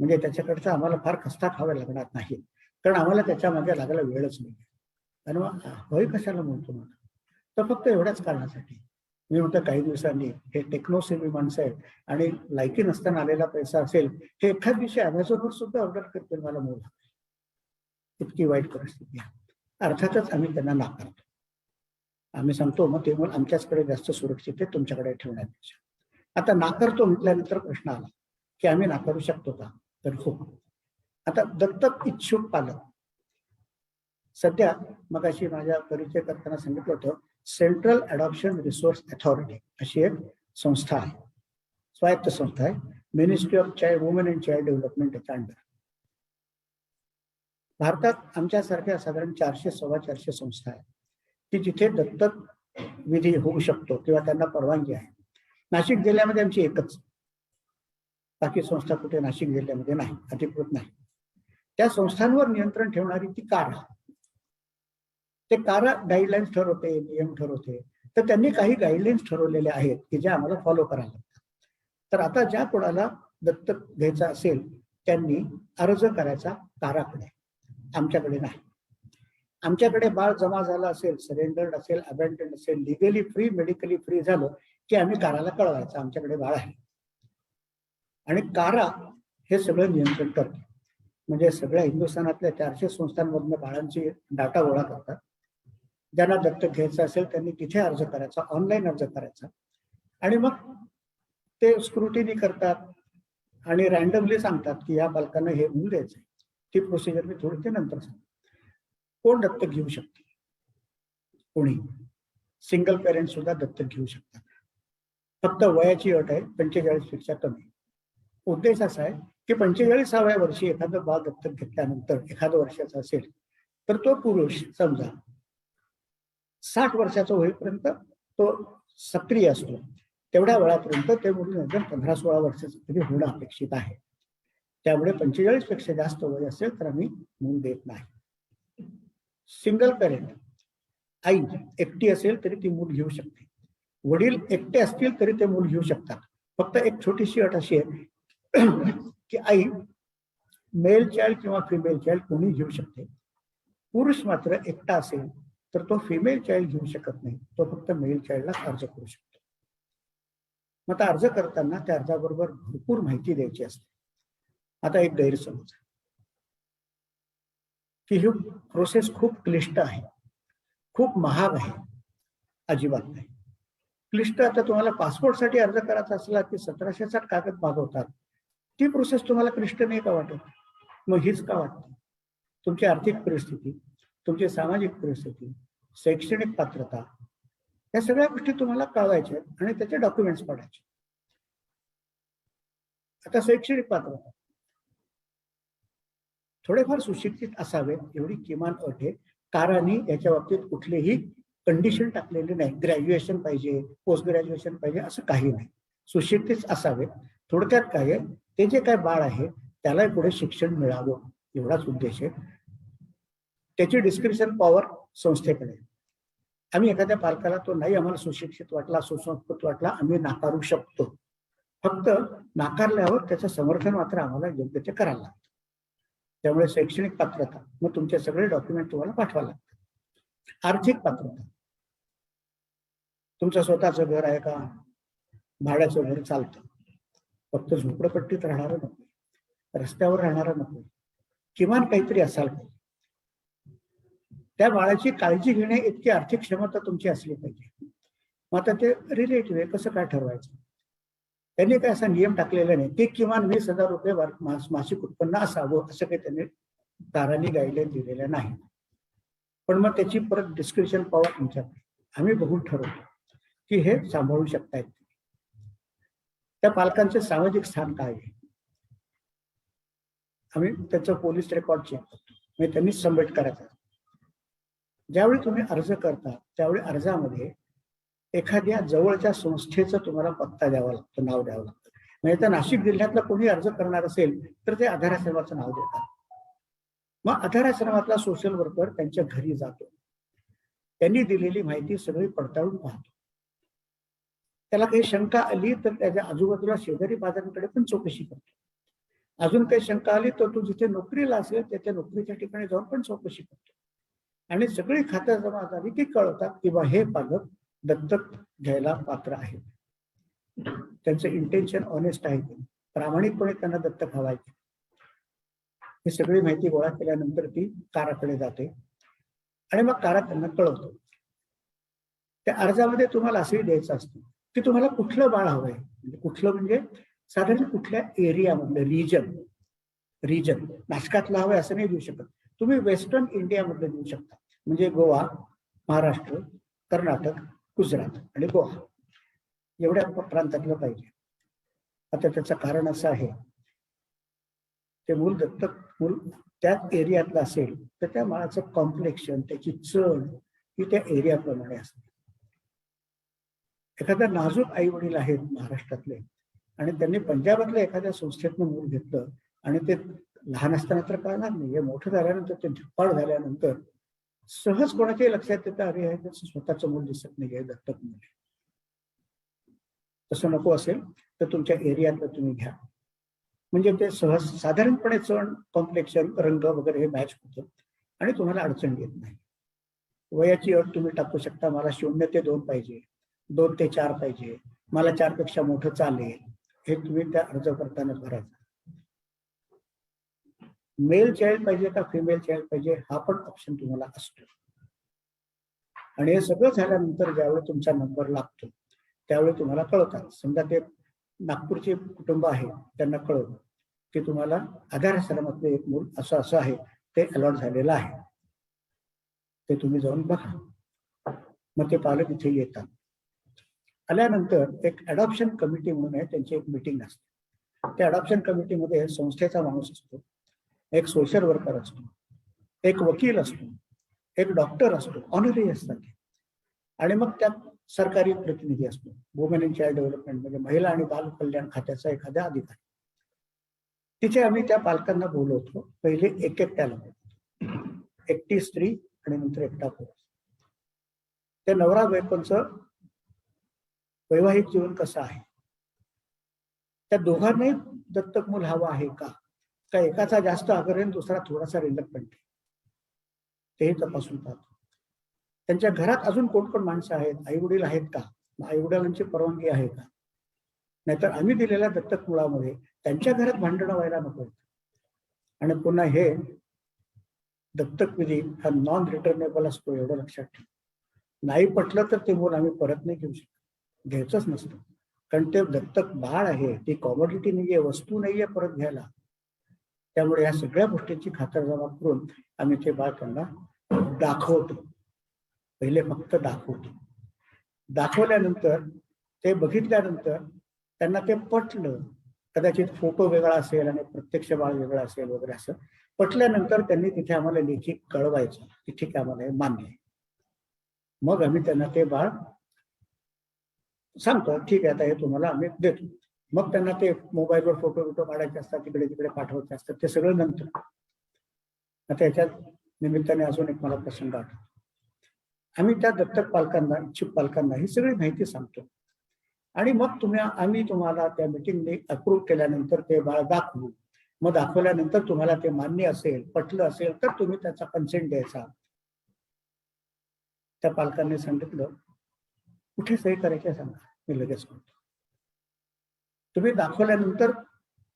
[SPEAKER 2] म्हणजे त्याच्याकडचा आम्हाला फार खस्ता खावा लागणार नाही, कारण आम्हाला त्याच्या मागे लागायला वेळच नाही. आणि मग वय कशाला म्हणतो मला, तर फक्त एवढ्याच कारणासाठी मी म्हणतो काही दिवसांनी हे टेक्नोसेवी माणसं आहेत आणि लायकी नसताना आलेला पैसा असेल हे एखाद दिवशी अमेझॉनवर सुद्धा ऑर्डर करतील, मला मूळ इतकी वाईट परिस्थिती आहे. अर्थातच आम्ही त्यांना नाकारतो. आम्ही सांगतो मग ते मूल आमच्याचकडे जास्त सुरक्षित आहे तुमच्याकडे ठेवण्यापेक्षा. आता नाकारतो म्हटल्यानंतर प्रश्न आला की आम्ही नाकारू शकतो का, तर हो. आता दत्तक इच्छुक पालक सध्या मगाशी माझ्या परिचय करताना सांगितलं होतं, सेंट्रल अडॉप्शन रिसोर्स अथॉरिटी अशी एक संस्था आहे, स्वायत्त संस्था आहे, ministry of child women and child development याच्या अंडर. भारतात आमच्यासारख्या साधारण 400-450 संस्था आहेत की जिथे दत्तक विधी होऊ शकतो किंवा त्यांना परवानगी आहे. नाशिक जिल्ह्यामध्ये आमची एकच, बाकी संस्था कुठे नाशिक जिल्ह्यामध्ये नाही, अधिकृत नाही. त्या संस्थांवर नियंत्रण ठेवणारी ती कारा, ते कारा गाईडलाईन्स ठरवते, नियम ठरवते. तर त्यांनी काही गाईडलाईन्स ठरवलेल्या आहेत की ज्या आम्हाला फॉलो करायला लागतात. तर आता ज्या कोणाला दत्तक घ्यायचा असेल त्यांनी अर्ज करायचा काराकडे, आमच्याकडे नाही. आमच्याकडे बाळ जमा झालं असेल, सरेंडर्ड असेल, अबॅन्डन्ड असेल, लिगली फ्री, मेडिकली फ्री झालं की आम्ही काराला कळवायचं आमच्याकडे बाळ आहे. आणि कारा हे सगळं नियंत्रण करते. म्हणजे सगळ्या हिंदुस्थानातल्या 400 संस्थांमधनं बाळांची डाटा गोळा करतात. ज्यांना दत्तक घ्यायचं असेल त्यांनी तिथे अर्ज करायचा, ऑनलाईन अर्ज करायचा, आणि मग ते स्क्रुटिनी करतात आणि रॅन्डमली सांगतात की या बालकांना हे मूल द्यायचंय. ती प्रोसिजर मी थोडी ते नंतर सांगतो. कोण दत्तक घेऊ शकते? कोणी. सिंगल पेरेंट सुद्धा दत्तक घेऊ शकतात. फक्त वयाची अट आहे 45 पेक्षा कमी. उद्देश असा आहे की 45व्या वर्षी एखादं बाळ दत्तक घेतल्यानंतर एखादं वर्षाचा असेल तर तो पुरुष समजा 60 वर्षाचा होईपर्यंत तो सक्रिय असतो. तेवढ्या वेळापर्यंत ते मुलं 15-16 वर्षाचं तरी होणं अपेक्षित आहे. त्यामुळे 45 पेक्षा जास्त वय असेल तर आम्ही मूल देत नाही. सिंगल पेरेंट, आई एकटी असेल तरी ती मूल घेऊ शकते, वडील एकटे असतील तरी ते मूल घेऊ शकतात. फक्त एक छोटीशी अट अशी आहे की आई मेल चाइल्ड किंवा फिमेल चाइल्ड कोणी घेऊ शकते. पुरुष मात्र एकटा असेल तर तो फिमेल चाइल्ड घेऊ शकत नाही, तो फक्त मेल चाइल्डला अर्ज करू शकतो. मग आता अर्ज करताना त्या अर्जाबरोबर भरपूर माहिती द्यायची असते. आता एक गैरसमज की ही प्रोसेस खूप क्लिष्ट आहे, खूप महाग आहे. अजिबात नाही क्लिष्ट. आता तुम्हाला पासपोर्टसाठी अर्ज करायचा असला की 1760 कागद मागवतात. ती प्रोसेस तुम्हाला क्लिष्ट नाही का वाटत? मग हीच का वाटते? तुमची आर्थिक परिस्थिती, तुमची सामाजिक परिस्थिती, शैक्षणिक पात्रता, या सगळ्या गोष्टी तुम्हाला कळवायच्या आणि त्याचे डॉक्युमेंट्स पडायचे. आता शैक्षणिक पात्रता थोडेफार सुशिक्षित असावे एवढी किमान अट आहे. कारांनी याच्या बाबतीत कुठलेही कंडिशन टाकलेले नाही. ग्रॅज्युएशन पाहिजे, पोस्ट ग्रॅज्युएशन पाहिजे असं काही नाही. सुशिक्षित असावे. थोडक्यात काय आहे, ते जे काय बाळ आहे त्याला पुढे शिक्षण मिळावं एवढाच उद्देश आहे. त्याची डिस्क्रिप्शन पॉवर संस्थेकडे. आम्ही एखाद्या पालकाला तो नाही आम्हाला सुशिक्षित वाटला, सुसंस्कृत वाटला, आम्ही नाकारू शकतो. फक्त नाकारल्यावर त्याचं समर्थन मात्र आम्हाला योग्य ते करायला लागतं. त्यामुळे शैक्षणिक पात्रता, मग तुमचे सगळे डॉक्युमेंट तुम्हाला पाठवायला लागतात. आर्थिक पात्रता, तुमचं स्वतःचं घर आहे का, भाड्याचं घर चालतं, फक्त झोपडपट्टीत राहणारं नको, रस्त्यावर राहणारं नको, किमान काहीतरी असाल पाहिजे. त्या बाळाची काळजी घेणे इतकी आर्थिक क्षमता तुमची असली पाहिजे. मग आता ते रिलेटिव्ह आहे, कसं काय ठरवायचं? त्यांनी काय असा नियम टाकलेला नाही की किमान 20,000 रुपये मासिक उत्पन्न असावं असं काही त्यांनी कारांनी गाईडलाईन दिलेल्या नाही. पण मग त्याची परत डिस्क्रिप्शन पॉवर आमच्याकडे, आम्ही बघून ठरवतो की हे सांभाळू शकतायत. त्या पालकांचे सामाजिक स्थान काय आहे, आम्ही त्याचं पोलीस रेकॉर्ड चेक करतो. म्हणजे त्यांनी सबमिट करायचं. ज्यावेळी तुम्ही अर्ज करता त्यावेळी अर्जामध्ये एखाद्या जवळच्या संस्थेचं तुम्हाला पत्ता द्यावा लागतो, नाव द्यावं लागतं. म्हणजे तर नाशिक जिल्ह्यातला कोणी अर्ज करणार असेल तर ते आधार आश्रमाचं नाव देतात. मग आधार आश्रमातला सोशल वर्कर त्यांच्या घरी जातो, त्यांनी दिलेली माहिती सगळी पडताळून पाहतो. त्याला काही शंका आली तर त्याच्या आजूबाजूला शेजारी बाजारांकडे पण चौकशी करतो. अजून काही शंका आली तर तू जिथे नोकरीला असेल त्याच्या नोकरीच्या ठिकाणी जाऊन पण चौकशी करतो. आणि सगळी खातं जमा झाली की कळवतात की बा हे पालक दत्तक घ्यायला पात्र आहेत. त्यांचं इंटेन्शन ऑनेस्ट आहे, प्रामाणिकपणे त्यांना दत्तक हवाय. ही सगळी माहिती गोळा केल्यानंतर ती काराकडे जाते आणि मग कारा त्यांना कळवतो. त्या अर्जामध्ये तुम्हाला असंही द्यायचं असतं की तुम्हाला कुठलं बाळ हवंय, म्हणजे कुठलं म्हणजे साधारण कुठल्या एरियामधलं, रिजन नाशकातलं हवंय असं नाही देऊ शकत. तुम्ही वेस्टर्न इंडियामधलं देऊ शकता, म्हणजे गोवा, महाराष्ट्र, कर्नाटक, गुजरात आणि गोवा एवढ्या प्रांतातलं पाहिजे. आता त्याचं कारण असं आहे, ते मूल त्याच एरियातलं असेल तर त्या बाळाचं कॉम्प्लेक्शन, त्याची चढ ही त्या एरियाप्रमाणे असते. एखाद्या नाजूक आई वडील आहेत महाराष्ट्रातले आणि त्यांनी पंजाबातल्या एखाद्या संस्थेतनं मूल घेतलं आणि ते लहान असताना तर कळणार नाही, हे मोठं झाल्यानंतर, ते धिप्पाड झाल्यानंतर सहज कोणाच्याही लक्षात येतं, अरे हे त्याचं स्वतःचं मूल दिसत नाही, दत्तक मूल. तसं नको असेल तर तुमच्या एरियातलं तुम्ही घ्या, म्हणजे ते सहज साधारणपणे चण, कॉम्प्लेक्शन, रंग वगैरे हे मॅच होतं आणि तुम्हाला अडचण येत नाही. वयाची अट तुम्ही टाकू शकता, मला 0 ते 2 पाहिजे, 2 ते 4 पाहिजे, मला 4 पेक्षा मोठं चालेल, हे तुम्ही त्या अर्ज करताना भरायचं. मेल चाइल्ड पाहिजे का फिमेल चाइल्ड पाहिजे हा पण ऑप्शन तुम्हाला असतो. आणि हे सगळं झाल्यानंतर ज्यावेळी तुमचा नंबर लागतो त्यावेळी तुम्हाला कळवतात. समजा ते नागपूरचे कुटुंब आहे, त्यांना कळवलं की तुम्हाला आधार आश्रमातलं एक मूल असं असं आहे, ते अलॉट झालेलं आहे, ते तुम्ही जाऊन बघा. मग ते पालक इथे येतात. आल्यानंतर एक अडॉप्शन कमिटी म्हणून आहे, त्यांची एक मीटिंग असते. त्या अडॉप्शन कमिटीमध्ये संस्थेचा माणूस असतो, एक सोशल वर्कर असतो, एक वकील असतो, एक डॉक्टर असतो, ऑनरही असतात, आणि मग त्यात सरकारी प्रतिनिधी असतो, वुमेन अँड चाइल्ड डेव्हलपमेंट म्हणजे महिला आणि बाल कल्याण खात्याचा एखादा अधिकारी. तिथे आम्ही त्या पालकांना बोलवतो. पहिले एक एकट्याला बोलवतो, एकटी स्त्री आणि नंतर एकटा पुरुष. त्या नवरा बायकोंचं वैवाहिक जीवन कसं आहे, त्या दोघांनाही दत्तक मूल हवं आहे का एकाचा जास्त आग्रह आणि दुसरा थोडासा रिलक्टंट आहे, तेही तपासून पाहतो. त्यांच्या घरात अजून कोण कोण माणसं आहेत, आई वडील आहेत का, आई वडिलांची परवानगी आहे का, नाहीतर आम्ही दिलेल्या दत्तक मुलामुळे त्यांच्या घरात भांडणं व्हायला नको. आणि पुन्हा हे दत्तक विधी हा नॉन रिटर्नेबल असतो, एवढं लक्षात ठेवा. नाही पटलं तर ते मूल आम्ही परत नाही घेऊ शकत, घ्यायचंच नसतं, कारण ते दत्तक बाळ आहे, ती कॉमोडिटी नाहीये, वस्तू नाहीये परत घ्यायला. त्यामुळे या सगळ्या गोष्टींची खातरजमा करून आम्ही ते बाळ त्यांना दाखवतो. पहिले फक्त दाखवतो, दाखवल्यानंतर ते बघितल्यानंतर त्यांना ते पटलं, कदाचित फोटो वेगळा असेल आणि प्रत्यक्ष बाळ वेगळं असेल वगैरे, असं पटल्यानंतर त्यांनी तिथे आम्हाला लेखी कळवायचं की ठीक आहे, आम्हाला हे मान्य आहे. मग आम्ही त्यांना ते बाळ सांगतो, ठीक आहे आता हे तुम्हाला आम्ही देतो. मग त्यांना ते मोबाईलवर फोटो काढायचे असतात, तिकडे तिकडे पाठवायचे असतात, ते सगळं नंतर. आता याच्यात निमित्ताने अजून एक मला प्रसंग आठवतो. आम्ही त्या दत्तक पालकांना, इच्छुक पालकांना ही सगळी माहिती सांगतो आणि मग आम्ही तुम्हाला त्या मीटिंगने अप्रूव्ह केल्यानंतर ते बाळ दाखवू. मग दाखवल्यानंतर तुम्हाला ते मान्य असेल, पटलं असेल तर तुम्ही त्याचा कन्सेंट द्यायचा. त्या पालकांनी सांगितलं, कुठे सही करायचे सांगा, मी लगेच करतो. तुम्ही दाखवल्यानंतर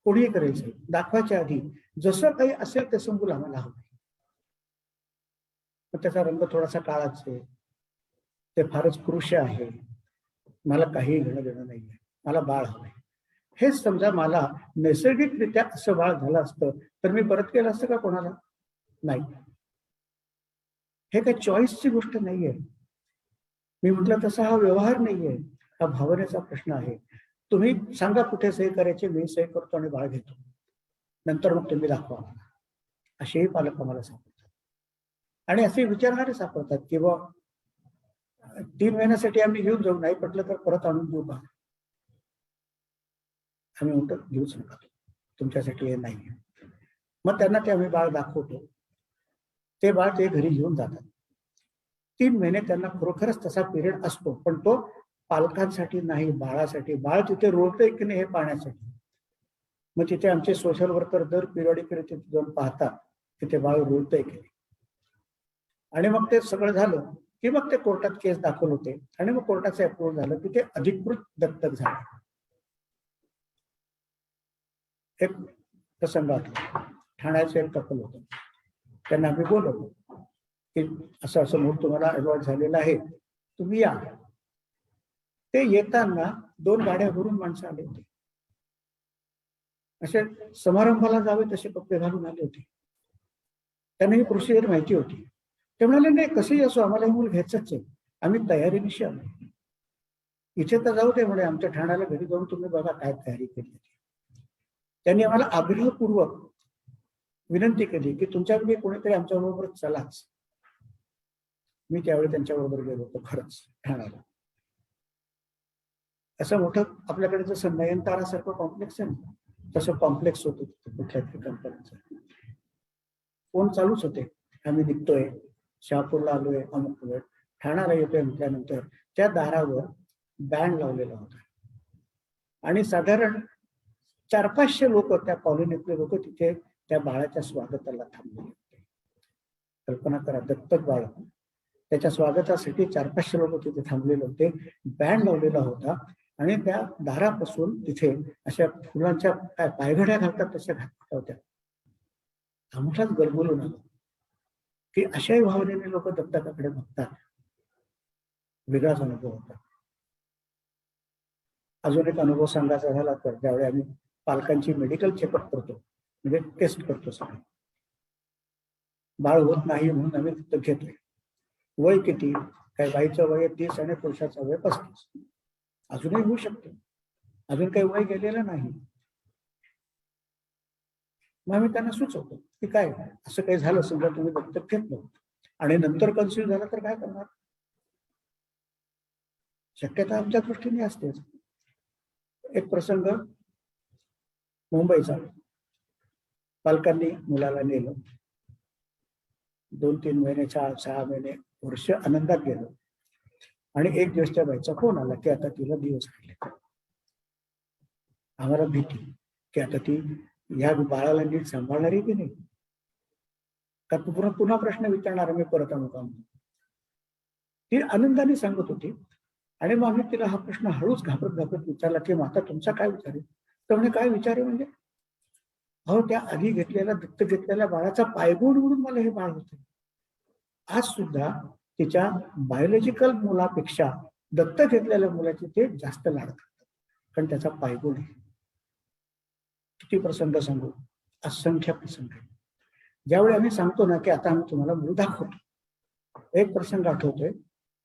[SPEAKER 2] कोणीही करायचं, दाखवायच्या आधी जसं काही असेल तसं मूल आम्हाला हवं. त्याचा रंग थोडासा काळाच आहे, ते फारच कृश आहे, मला काही घेणं देणं नाहीये, मला बाळ हवंय. हेच समजा मला नैसर्गिकरित्या असं बाळ झालं असतं तर मी परत केलं असतं का कोणाला? नाही. हे काही चॉईसची गोष्ट नाहीये. मी म्हटलं तसा हा व्यवहार नाहीये, हा भावनेचा प्रश्न आहे. तुम्ही सांगा कुठे सही करायची, मी सही करतो आणि बाळ घेतो, नंतर मग तुम्ही दाखवा. असेही पालक आम्हाला सापडतात आणि असे विचारणारे सापडतात की बा 3 महिन्यासाठी आम्ही घेऊन जाऊ, नाही पटलं तर परत आणून देऊ का? आम्ही म्हणतो घेऊच नका, तुमच्यासाठी हे नाही. मग त्यांना ते आम्ही बाळ दाखवतो, ते बाळ ते घरी घेऊन जातात. 3 महिने त्यांना खरोखरच तसा पिरियड असतो, पण तो पालकांसाठी नाही, बाळासाठी. बाळ तिथे रोळतंय की नाही हे पाहण्यासाठी. मग तिथे आमचे सोशल वर्कर दर पिरियडिकली तिथे जाऊन पाहतात की ते बाळ रुळतंय की नाही. आणि मग ते सगळं झालं की मग ते कोर्टात केस दाखल होते आणि मग कोर्टाचं अप्रूव्ह झालं की ते अधिकृत दत्तक झालं. एक प्रसंग आठवला, ठाण्याचं एक कपल होतं. त्यांना आम्ही बोलवलं की असं असं म्हणून तुम्हाला अलॉट झालेलं आहे, तुम्ही या. ते येताना 2 गाड्या भरून माणसं आले होते. असे समारंभाला जावे तसे कपडे घालून आले होते. त्यांना ही प्रोसिजर माहिती होती. ते म्हणाले नाही कसंही असो आम्हाला हे मूल घ्यायचंच आहे, आम्ही तयारीनिशी आलो. इथे तर जाऊ दे म्हणे, आमच्या ठाण्याला घरी जाऊन तुम्ही बघा काय तयारी केली. त्यांनी आम्हाला आग्रहपूर्वक विनंती केली की तुमच्याकडे कोणीतरी आमच्याबरोबर चलाच. मी त्यावेळी त्यांच्याबरोबर गेलो होतो खरंच ठाण्याला. असं मोठं आपल्याकडे जसं नयनतारासारखं कॉम्प्लेक्स आहे ना, तसं कॉम्प्लेक्स होतं कुठल्या तरी कंपनीचं. फोन चालूच होते, आम्ही निघतोय, शहापूरला आलोय, अमुक वेळ ठाण्याला येतोय म्हटल्यानंतर त्या दारावर बँड लावलेला होता आणि साधारण 400-500 लोक, त्या कॉलनीतले लोक तिथे त्या बाळाच्या स्वागताला थांबलेले होते. कल्पना करा, दत्तक बाळ, त्याच्या स्वागतासाठी 400-500 लोक तिथे थांबलेले होते. बँड लावलेला होता आणि त्या दारापासून तिथे अशा फुलांच्या काय पायघड्या घालतात तशा घातल्या होत्या. आम्हालाच गलबलून आलो की अशाही भावनेने लोक दत्तकाकडे बघतात. वेगळाच अनुभव होता. अजून एक अनुभव सांगायचा झाला तर ज्यावेळी आम्ही पालकांची मेडिकल चेकअप करतो, म्हणजे टेस्ट करतो, सगळं बाळ होत नाही म्हणून आम्ही दत्तक घेतोय. वय किती? काही बाईचं वय 30 आणि पुरुषाचं वय 35. अजूनही होऊ शकते, अजून काही वय गेलेलं नाही. मग आम्ही त्यांना सुचवतो की काय असं काही झालं, समजा तुम्ही दत्तक घेतलं आणि नंतर कन्सिव्ह झालं तर काय करणार? शक्यता आमच्या दृष्टीने असतेच. एक प्रसंग मुंबईचा, पालकांनी मुलाला नेलं, 2-3 महिने, 6 महिने, वर्ष आनंदात गेलं आणि एक दिवस त्या बाईचा फोन आला की आता तिला दिवस राहिले. आम्हाला भीती की आता ती या बाळाला नीट सांभाळणार आहे की नाही, का पुन्हा प्रश्न विचारणार मी परत आणू का? ती आनंदाने सांगत होती आणि मग आम्ही तिला हा प्रश्न हळूच घाबरत विचारला की माता तुमचा काय विचार आहे? तर म्हणे काय विचार आहे म्हणजे, अहो त्या आधी घेतलेल्या दत्तक घेतलेल्या बाळाचा पायगुण म्हणून मला हे बाळ होते. आज सुद्धा तिच्या बायोलॉजिकल मुलापेक्षा दत्तक घेतलेल्या मुलाचे ते जास्त लाड करतात, कारण त्याचा पायगुण आहे. किती प्रसंग सांगू, असंख्य प्रसंग. ज्यावेळी आम्ही सांगतो ना की आता आम्ही तुम्हाला मूल दाखवतो, एक प्रसंग आठवतोय.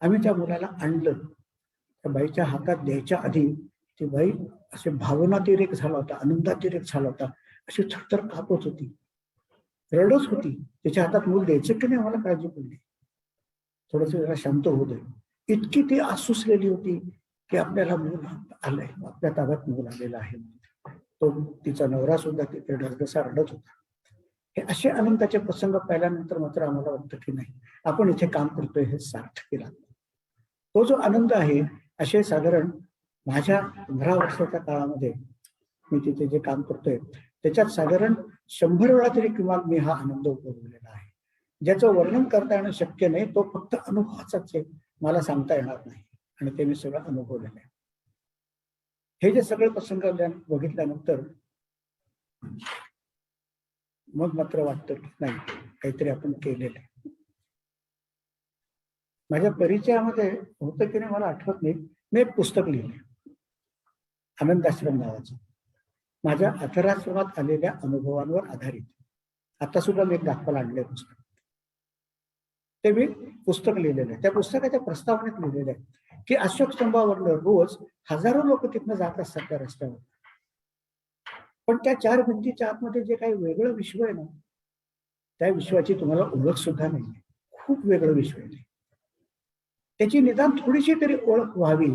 [SPEAKER 2] आम्ही त्या मुलाला आणलं, त्या बाईच्या हातात द्यायच्या आधी ती बाई असे भावनातिरेक झाला होता, आनंदातिरेक झाला होता, अशी थरथर कापत होती, रडत होती. तिच्या हातात मूल द्यायचं की नाही आम्हाला काळजी पडली. थोडस जरा शांत होऊ दे, इतकी ती आसुसलेली होती की आपल्याला मूल आलंय, आपल्या ताब्यात मूल आलेला आहे. तो तिचा नवरा सुद्धा तिथे ढसढसा रडत होता. हे असे आनंदाचे प्रसंग पाहिल्यानंतर मात्र आम्हाला वाटतं की नाही, आपण इथे काम करतोय हे सार्थकी लागतं. तो जो आनंद आहे, असे साधारण माझ्या 15 वर्षाच्या काळामध्ये मी तिथे जे काम करतोय त्याच्यात साधारण 100 वेळा तरी किंवा मी हा आनंद उपभोगलेला आहे, ज्याचं वर्णन करता येणं शक्य नाही. तो फक्त अनुभवाचाच आहे, मला सांगता येणार नाही, आणि ते मी सगळं अनुभवलेलं आहे. हे जे सगळे प्रसंग बघितल्यानंतर मग मात्र वाटतं की नाही, काहीतरी आपण केलेलं आहे. माझ्या परिचयामध्ये होतं की नाही मला आठवत नाही, मी एक पुस्तक लिहिले आनंदाश्रम नावाचं, माझ्या अथराश्रमात आलेल्या अनुभवांवर आधारित. आता सुद्धा मी एक दाखवायला आणलंय पुस्तक. ते मी पुस्तक लिहिलेलं आहे. त्या पुस्तकाच्या प्रस्तावनेत लिहिलेलं आहे की अशोक स्तंभावरनं रोज हजारो लोक तिथनं जात असतात त्या रस्त्यावर, पण त्या 4 भिंतीच्या आतमध्ये जे काही वेगळं विश्व आहे ना, त्या विश्वाची तुम्हाला ओळख सुद्धा नाही. खूप वेगळं विश्व आहे. त्याची निदान थोडीशी तरी ओळख व्हावी,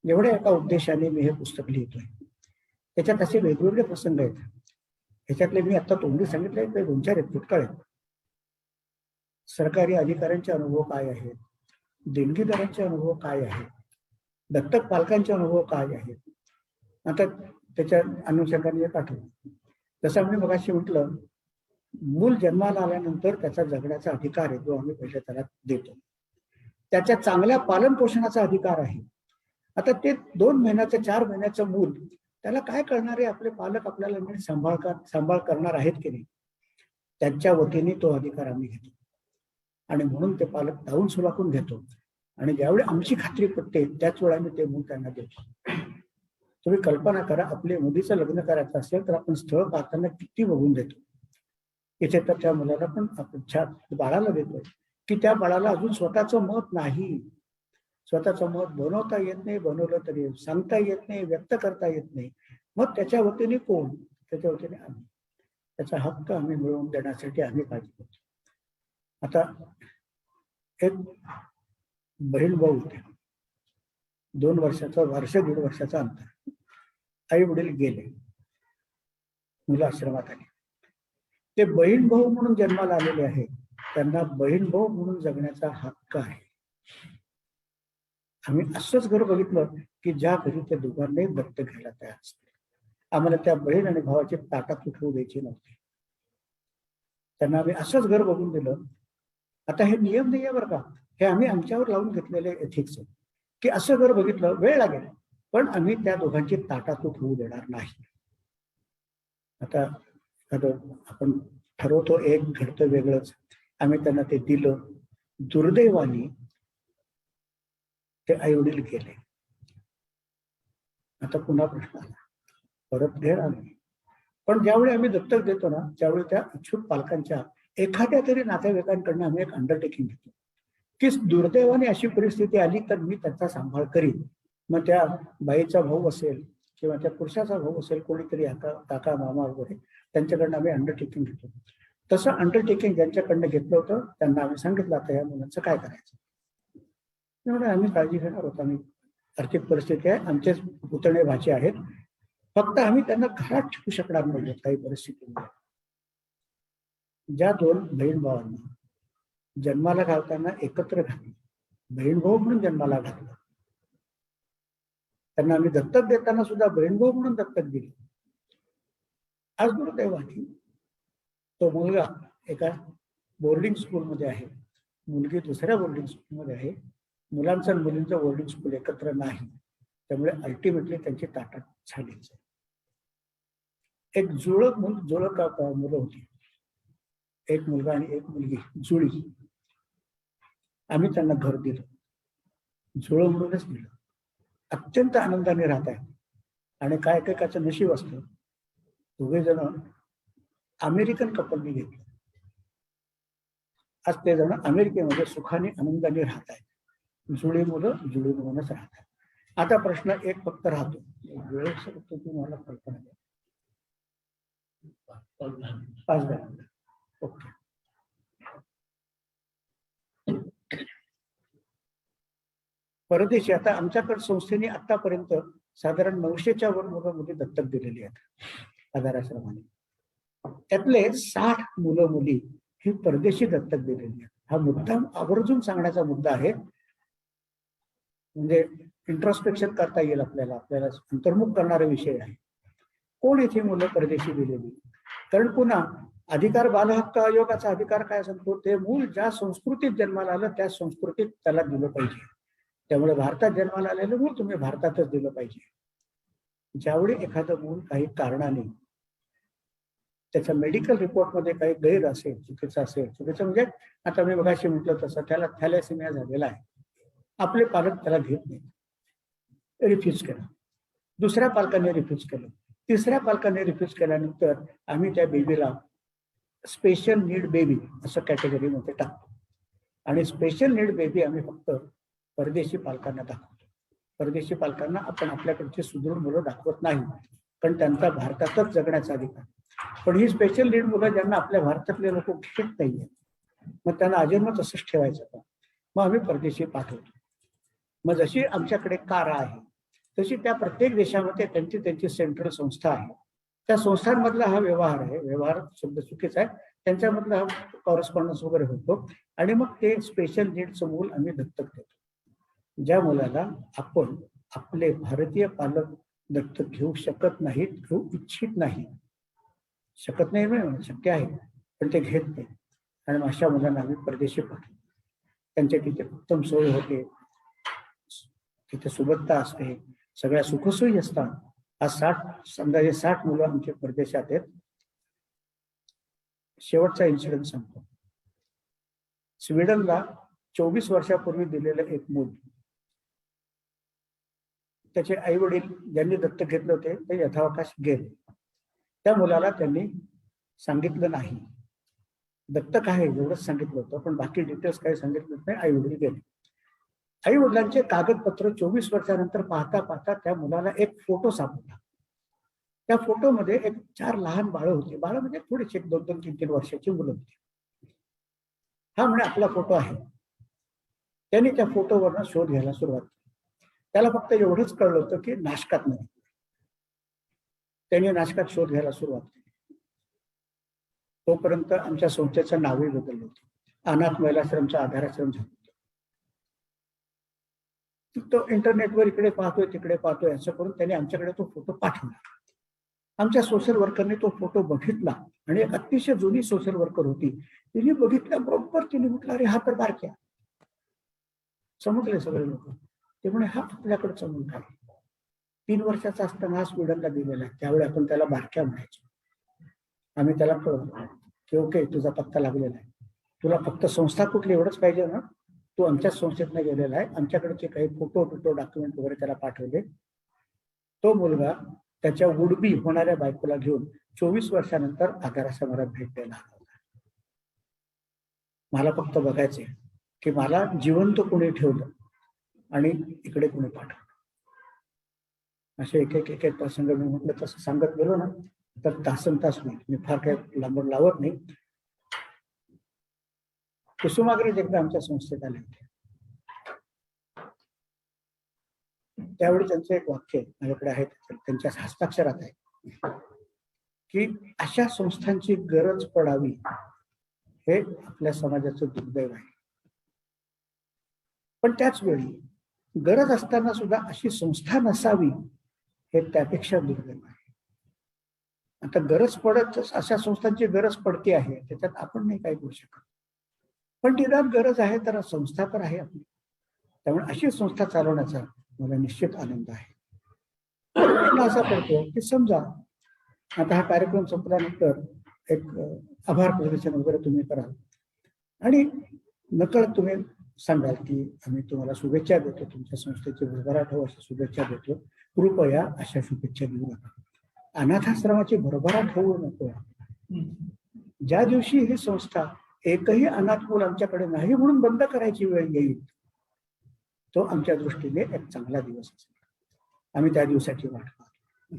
[SPEAKER 2] एवढ्या एका उद्देशाने मी हे पुस्तक लिहितोय. त्याच्यात असे वेगवेगळे प्रसंग आहेत. ह्याच्यातले मी आता तोंडी सांगितले ते 2-4 आहेत, फुटकाळ आहेत. सरकारी अधिकाऱ्यांचे अनुभव काय आहेत, देणगीदारांचे अनुभव काय आहेत, दत्तक पालकांचे अनुभव काय आहेत. आता त्याच्या अनुषंगाने एक आठवण. जसं आम्ही मगाशी म्हटलं, मूल जन्माला आल्यानंतर त्याचा जगण्याचा अधिकार आहे, जो आम्ही पहिले त्याला देतो. त्याच्या चांगल्या पालन पोषणाचा अधिकार आहे. आता ते 2 महिन्याचं 4 महिन्याचं मूल, त्याला काय कळणार आहे? आपले पालक आपल्याला नीट सांभाळ करणार आहेत की नाही, त्यांच्या वतीने तो अधिकार आम्ही घेतो. आणि म्हणून ते पालक धावून सुलाखून घेतो. आणि ज्यावेळी आमची खात्री पटते त्याच वेळा आम्ही ते मूल त्यांना देतो. तुम्ही कल्पना करा, आपल्या मुलीचं लग्न करायचं असेल तर आपण स्थळ पाहताना किती बघून देतो. इथे तर त्या मुलाला पण आपण बाळाला देतोय की त्या बाळाला अजून स्वतःचं मत नाही, स्वतःचं मत बनवता येत नाही, बनवलं तरी सांगता येत नाही, व्यक्त करता येत नाही. मग त्याच्या वतीने कोण? त्याच्या वतीने आम्ही. त्याचा हक्क आम्ही मिळवून देण्यासाठी आम्ही काळजी करतो. आता एक बहीण भाऊ होते, 2 वर्षाचा, दीड वर्षाचा अंतर. आई वडील गेले, मुलं आश्रमात आली. ते बहीण भाऊ म्हणून जन्माला आलेले आहेत, त्यांना बहीण भाऊ म्हणून जगण्याचा हक्क आहे. आम्ही असंच घर बघितलं की ज्या घरी ते दोघांनाही दत्तक घ्यायला तयार असते. आम्हाला त्या बहीण आणि भावाची ताटात उठवू द्यायची नव्हती. त्यांना आम्ही असंच घर बघून दिलं. आता हे नियम नाही आहे बरं का, हे आम्ही आमच्यावर लावून घेतलेले एथिक्स आहे की असं घर बघितलं, वेळ लागेल पण आम्ही त्या दोघांची ताटातूट होऊ देणार नाही. आता आपण ठरवतो एक, घडतं वेगळंच. आम्ही त्यांना ते दिलं. दुर्दैवाने ते आई वडील गेले. आता पुन्हा प्रश्न आला, परत घेणार नाही. पण ज्यावेळी आम्ही दत्तक देतो ना, त्यावेळी त्या इच्छुक पालकांच्या एखाद्या तरी नातेवाईकांकडून आम्ही एक अंडरटेकिंग घेतो की दुर्दैवाने अशी परिस्थिती आली तर मी त्यांचा सांभाळ करीन. मग त्या बाईचा भाऊ असेल किंवा त्या पुरुषाचा भाऊ असेल, कोणीतरी काका मामा वगैरे, त्यांच्याकडनं आम्ही अंडरटेकिंग घेतो. तसं अंडरटेकिंग ज्यांच्याकडनं घेतलं होतं त्यांना आम्ही सांगितलं आता या मुलांचं काय करायचं. त्यामुळे आम्ही काळजी घेणार होतो. आम्ही आर्थिक परिस्थिती आहे, आमचेच पुतणे भाचे आहेत, फक्त आम्ही त्यांना घरात ठेवू शकणार नाही काही परिस्थितीमध्ये. ज्या 2 बहीण भावांना जन्माला घालताना एकत्र घातलं, बहीण भाऊ म्हणून जन्माला घातलं, त्यांना आम्ही दत्तक देताना सुद्धा बहीण भाऊ म्हणून दत्तक दिले. आज दुर्दैवाने तो मुलगा एका बोर्डिंग स्कूलमध्ये आहे, मुलगी दुसऱ्या बोर्डिंग स्कूलमध्ये आहे. मुलांचं आणि मुलींचं बोर्डिंग स्कूल एकत्र नाही, त्यामुळे अल्टिमेटली त्यांची ताटात झालीच. एक जुळक मुलं होती, एक मुलगा आणि एक मुलगी, जुळी. आम्ही त्यांना घर दिलं, जुळं म्हणूनच दिलं. अत्यंत आनंदाने राहत आहे. आणि काय एकेकाचं नशीब असतं, दोघे जण अमेरिकन कपलनी घेतलं. आज ते जण अमेरिकेमध्ये सुखाने आनंदाने राहत आहेत. जुळी मुलं जुळी म्हणूनच राहतात. आता प्रश्न एक फक्त राहतो, वेळेस तुम्हाला कल्पना द्या. 5-10 मिनिटं. ओके. परदेशी, आता आमच्याकडे संस्थेने आतापर्यंत साधारण 900च्या वर मुलं दत्तक दिलेली आहेत आधाराश्रमाने. त्यातले 60 मुलं मुली ही परदेशी दत्तक दिलेली आहेत. हा मुद्दा आवर्जून सांगण्याचा मुद्दा आहे, म्हणजे इंट्रोस्पेक्शन करता येईल आपल्याला, अंतर्मुख करणारा विषय आहे. कोण इथे मुलं परदेशी दिलेली? कारण पुन्हा अधिकार, बालहक्क आयोगाचा अधिकार काय सांगतो, ते मूल ज्या संस्कृतीत जन्माला आलं त्या संस्कृतीत त्याला दिलं पाहिजे. त्यामुळे भारतात जन्माला आलेलं मूल तुम्ही भारतातच दिलं पाहिजे. ज्यावेळी एखादं मूल काही कारणाने त्याच्या मेडिकल रिपोर्टमध्ये काही गैर असेल, चुकीचं म्हणजे आता मी मगाशी म्हटलं तसं त्याला थॅलेसेमिया झालेला आहे, आपले पालक त्याला घेत नाही, रिफ्यूज केलं. दुसऱ्या पालकाने रिफ्यूज केलं, तिसऱ्या पालकाने रिफ्यूज केल्यानंतर आम्ही त्या बेबीला स्पेशल नीड बेबी असं कॅटेगरीमध्ये टाकतो. आणि स्पेशल नीड बेबी आम्ही फक्त परदेशी पालकांना दाखवतो. परदेशी पालकांना आपण आपल्याकडची सुदृढ मुलं दाखवत नाही, पण त्यांचा भारतातच जगण्याचा अधिकार. पण ही स्पेशल नीड मुलं ज्यांना आपल्या भारतातले लोक घेत नाहीये, मग त्यांना अजन्म तसंच ठेवायचं का? मग आम्ही परदेशी पाठवतो. मग जशी आमच्याकडे कारा आहे तशी त्या प्रत्येक देशामध्ये त्यांची सेंट्रल संस्था आहे. त्या संस्थांमधला हा व्यवहार आहे, व्यवहार शब्द चुकीचा आहे, त्यांच्यामधला हा कॉरेस्पॉन्डन्स वगैरे होतो. आणि मग ते स्पेशल नीडचं मूल आम्ही दत्तक देतो. ज्या मुलाला आपण आपले भारतीय पालक दत्तक घेऊ शकत नाहीत, घेऊ इच्छित नाही. शकत नाही म्हणजे शक्य आहे, पण ते घेत नाही. आणि अशा मुलांना आम्ही परदेशी पाठवतो. त्यांच्या तिथे उत्तम सोय होते, तिथे सुबत्ता असते, सगळ्या सुखसोयी असतात. आज अंदाजे 60 मुलं आमचे परदेशात आहेत. शेवटचा इन्सिडेंट सांगतो. स्वीडनला 24 वर्षापूर्वी दिलेलं एक मूल, त्याचे आई वडील ज्यांनी दत्तक घेतले होते ते यथावकाश गेले. त्या मुलाला त्यांनी सांगितलं नाही, दत्तक आहे एवढंच सांगितलं होतं, पण बाकी डिटेल्स काही सांगितलं नाही. आई वडील गेले. आई वडिलांचे कागदपत्र 24 वर्षानंतर पाहता पाहता त्या मुलाला एक फोटो सापडला. त्या फोटोमध्ये एक 4 लहान बाळ होते. बाळ म्हणजे थोडीशी 2-2, 3-3 वर्षाची मुलं होती. हा म्हणे आपला फोटो आहे. त्यांनी त्या फोटोवरनं शोध घ्यायला सुरुवात केली. त्याला फक्त एवढंच कळलं होतं की नाशकात नाही. त्यांनी नाशकात शोध घ्यायला सुरुवात केली. तोपर्यंत आमच्या संस्थेचं नावही बदललं होतं. अनाथ महिलाश्रमचा आधाराश्रम झाला. तो इंटरनेटवर इकडे पाहतोय तिकडे पाहतोय असं करून त्याने आमच्याकडे तो फोटो पाठवला. आमच्या सोशल वर्करने तो फोटो बघितला आणि एक अतिशय जुनी सोशल वर्कर होती. तिने बघितल्याबरोबर तिने म्हटलं, अरे हा तर बारक्या. समजले सगळे लोक. ते म्हणे हा आपल्याकडचा मुलगा आहे. 3 वर्षाचा असताना हा स्वीडनला दिलेला आहे. त्यावेळी आपण त्याला बारक्या म्हणायचो. आम्ही त्याला कळवलं की ओके तुझा पत्ता लागलेला आहे. तुला फक्त संस्था कुठली एवढंच पाहिजे ना, तू आमच्याच संस्थेतनं गेलेला आहे. आमच्याकडचे काही फोटो डॉक्युमेंट वगैरे त्याला पाठवले. तो मुलगा त्याच्या वुडबी होणाऱ्या बायकोला घेऊन 24 वर्षानंतर आधाराश्रमाला भेट द्यायला आला होता. मला फक्त बघायचंय की मला जिवंत कोणी ठेवलं आणि इकडे कोणी पाठवलं. असे एक एक प्रसंग मी म्हटलं तसं सांगत गेलो ना तर तासन तास नाही. मी फार काही लांबून लावत नाही. कुसुमाग्रज एकदा आमच्या संस्थेत आले होते. त्यावेळी त्यांचं एक वाक्य माझ्याकडे आहे, त्यांच्या हस्ताक्षरात आहे की अशा संस्थांची गरज पडावी हे आपल्या समाजाचं दुर्दैव आहे. पण त्याच वेळी गरज असताना सुद्धा अशी संस्था नसावी हे त्यापेक्षा दुर्दैव आहे. आता गरज पडत अशा संस्थांची गरज पडते आहे, त्याच्यात आपण नाही काही करू शकत. पण निदान गरज आहे तर संस्था तर आहे आपली. त्यामुळे अशी संस्था चालवण्याचा मला निश्चित आनंद आहे. असा पडतो की समजा आता हा कार्यक्रम संपल्यानंतर एक आभार प्रदर्शन वगैरे तुम्ही कराल आणि नकळत तुम्ही सांगाल की आम्ही तुम्हाला शुभेच्छा देतो, तुमच्या संस्थेची भरभराट हो अशा शुभेच्छा देतो, कृपया अशा शुभेच्छा देऊ नका. अनाथाश्रमाची भरभराट होऊ नको. ज्या दिवशी ही संस्था एकही अनाथ मूल आमच्याकडे नाही म्हणून बंद करायची वेळ येईल तो आमच्या दृष्टीने एक चांगला दिवस असेल. आम्ही त्या दिवसाची वाट पाहतो.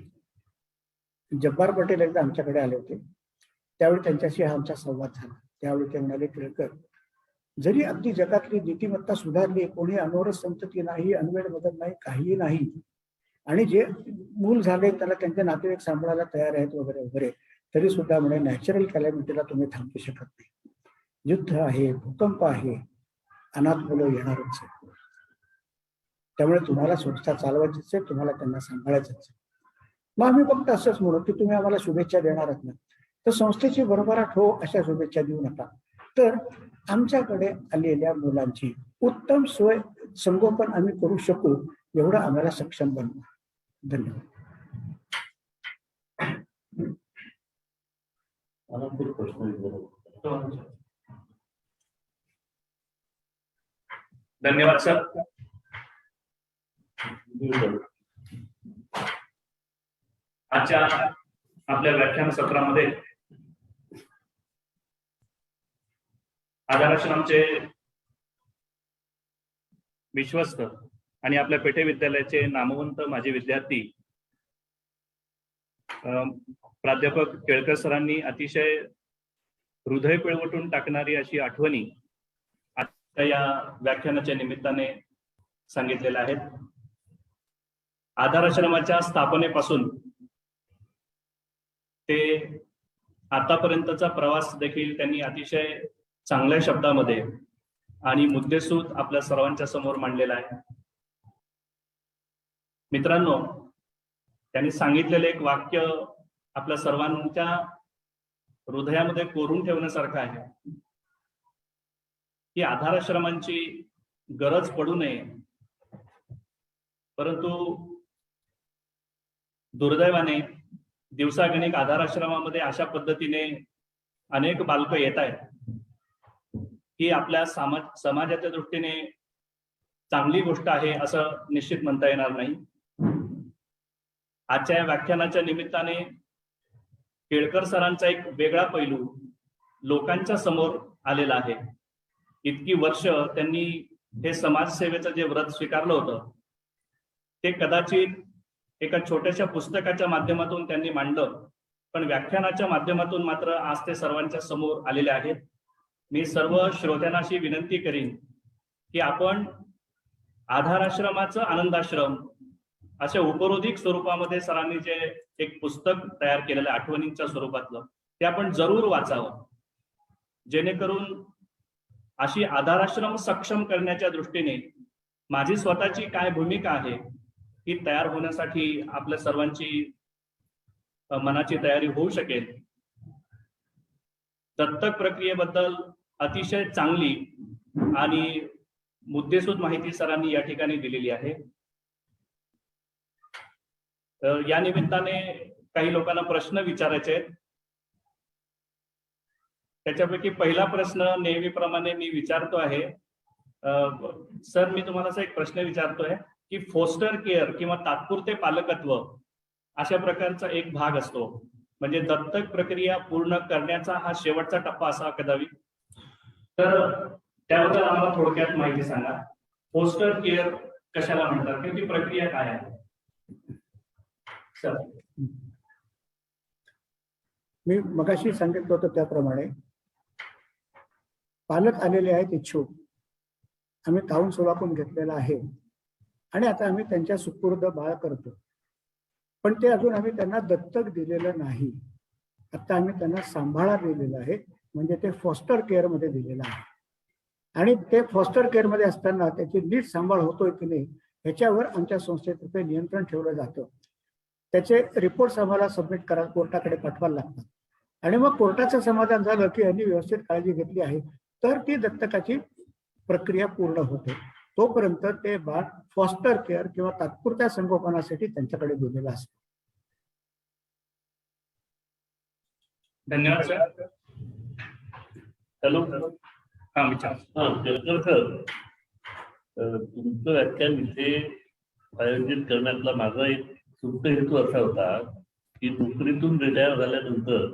[SPEAKER 2] जब्बार पटेल एकदा आमच्याकडे आले होते. त्यावेळी त्यांच्याशी हा आमचा संवाद झाला. त्यावेळी ते म्हणाले, केळकर जरी अगदी जगातली नीतिमत्ता सुधारली, कोणी अनोरस संतती नाही, अनवेळ बदल नाही, काहीही नाही, आणि जे मूल झाले त्याला त्यांचे नातेवाईक सांभाळायला तयार आहेत वगैरे वगैरे, तरी सुद्धा म्हणे नॅचरल कॅलॅमिटीला तुम्ही थांबू शकत नाही. युद्ध आहे, भूकंप आहे, अनाथ मुलं येणारच आहे. त्यामुळे तुम्हाला संस्था चालवायचीच आहे, तुम्हाला त्यांना सांभाळायचंच आहे. मग आम्ही फक्त असंच म्हणू की तुम्ही आम्हाला शुभेच्छा देणारच नाही तर संस्थेची भरभराट हो अशा शुभेच्छा देऊ नका. तर आमच्याकडे आलेल्या मुलांची उत्तम सोय संगोपन आम्ही करू शकू एवढं आम्हाला सक्षम बनवू. धन्यवाद.
[SPEAKER 3] धन्यवाद सर. आजच्या आपल्या व्याख्यान सत्रामध्ये आधाराश्रमचे विश्वस्त आणि आपल्या पेठे विद्यालयाचे नामवंत माजी विद्यार्थी प्राध्यापक केळकर सरांनी अतिशय हृदय पिळवटून टाकणारी अशी आठवणी आता या व्याख्यानाच्या निमित्ताने सांगितलेल्या आहेत. आधाराश्रमाच्या स्थापनेपासून ते आतापर्यंतचा प्रवास देखील त्यांनी अतिशय चांगल्या शब्दामध्ये आणि मुद्देसूद आपल्या सर्वांच्या समोर मांडलेला आहे. मित्रांनो, त्यांनी सांगितलेलं एक वाक्य आपल्या सर्वांच्या हृदयामध्ये कोरून ठेवण्यासारखं आहे की आधाराश्रमांची गरज पडू नये, परंतु दुर्दैवाने दिवसागणिक आधाराश्रमामध्ये अशा पद्धतीने अनेक बालकं येत आहेत ही आपल्या समाजाच्या दृष्टीने चांगली गोष्ट आहे असं निश्चित म्हणता येणार नाही. आजच्या या व्याख्यानाच्या निमित्ताने केळकर सरांचा एक वेगळा पैलू लोकांच्या समोर आलेला आहे. इतकी वर्ष त्यांनी हे समाजसेवेचं जे व्रत स्वीकारलं होतं ते कदाचित एका छोट्याशा पुस्तकाच्या माध्यमातून त्यांनी मांडलं, पण व्याख्यानाच्या माध्यमातून मात्र आज ते सर्वांच्या समोर आलेले आहेत. मी सर्व श्रोत्यांना अशी विनंती करीन की आपण आधाराश्रमाचं आनंदाश्रम अशा उपरोधिक स्वरूपामध्ये सरांनी जे एक पुस्तक तयार केलेलं आहे आठवणींच्या स्वरूपातलं, ते आपण जरूर वाचावं, जेणेकरून अशी आधाराश्रम सक्षम करण्याच्या दृष्टीने माझी स्वतःची काय भूमिका आहे ही तयार होण्यासाठी आपल्या सर्वांची मनाची तयारी होऊ शकेल. दत्तक प्रक्रियेबद्दल अतिशय चांगली आणि मुद्देसूद माहिती सरांनी या ठिकाणी दिलेली आहे. या निमित्ताने काही लोकांना प्रश्न विचारायचे आहेत. त्याच्यापैकी पहिला प्रश्न नेहमीप्रमाणे मी विचारतो आहे. सर, मी तुम्हाला असा एक प्रश्न विचारतोय की फोस्टर केअर किंवा तात्पुरते पालकत्व अशा प्रकारचा एक भाग असतो, म्हणजे दत्तक प्रक्रिया पूर्ण करण्याचा हा शेवटचा टप्पा असा कदावी, तर त्याबद्दल आम्हाला थोडक्यात माहिती सांगा. फोस्टर केअर कशाला म्हणतात किंवा ती प्रक्रिया काय आहे? सर,
[SPEAKER 2] मी मगाशी सांगितलं होतं त्याप्रमाणे पालक आलेले आहेत इच्छुक, आम्ही ताहून सोलापून घेतलेला आहे आणि आता आम्ही त्यांच्या सुपूर्द बाळ करतो, पण ते अजून आम्ही त्यांना दत्तक दिलेलं नाही. आता आम्ही त्यांना सांभाळा दिलेलं आहे, म्हणजे ते फॉस्टर केअर मध्ये दिलेलं आहे. आणि ते फॉस्टर केअर मध्ये असताना त्याची नीट सांभाळ होतोय की नाही ह्याच्यावर आमच्या संस्थेतर्फे नियंत्रण ठेवलं जातं. त्याचे रिपोर्ट्स आम्हाला सबमिट करा, कोर्टाकडे पाठवायला लागतात आणि मग कोर्टाचं समाधान झालं की यांनी व्यवस्थित काळजी घेतली आहे तर ती दत्तकाची प्रक्रिया पूर्ण होते. तोपर्यंत ते बाळ फॉस्टर केअर किंवा तात्पुरत्या संगोपनासाठी त्यांच्याकडे दिलेलं असतं.
[SPEAKER 3] धन्यवाद सर. हॅलो, हा विचार.
[SPEAKER 4] केळकर सर, तुमचं व्याख्यान इथे आयोजित करण्यातला माझा एक सुप्त हेतू असा होता की नोकरीतून रिटायर झाल्यानंतर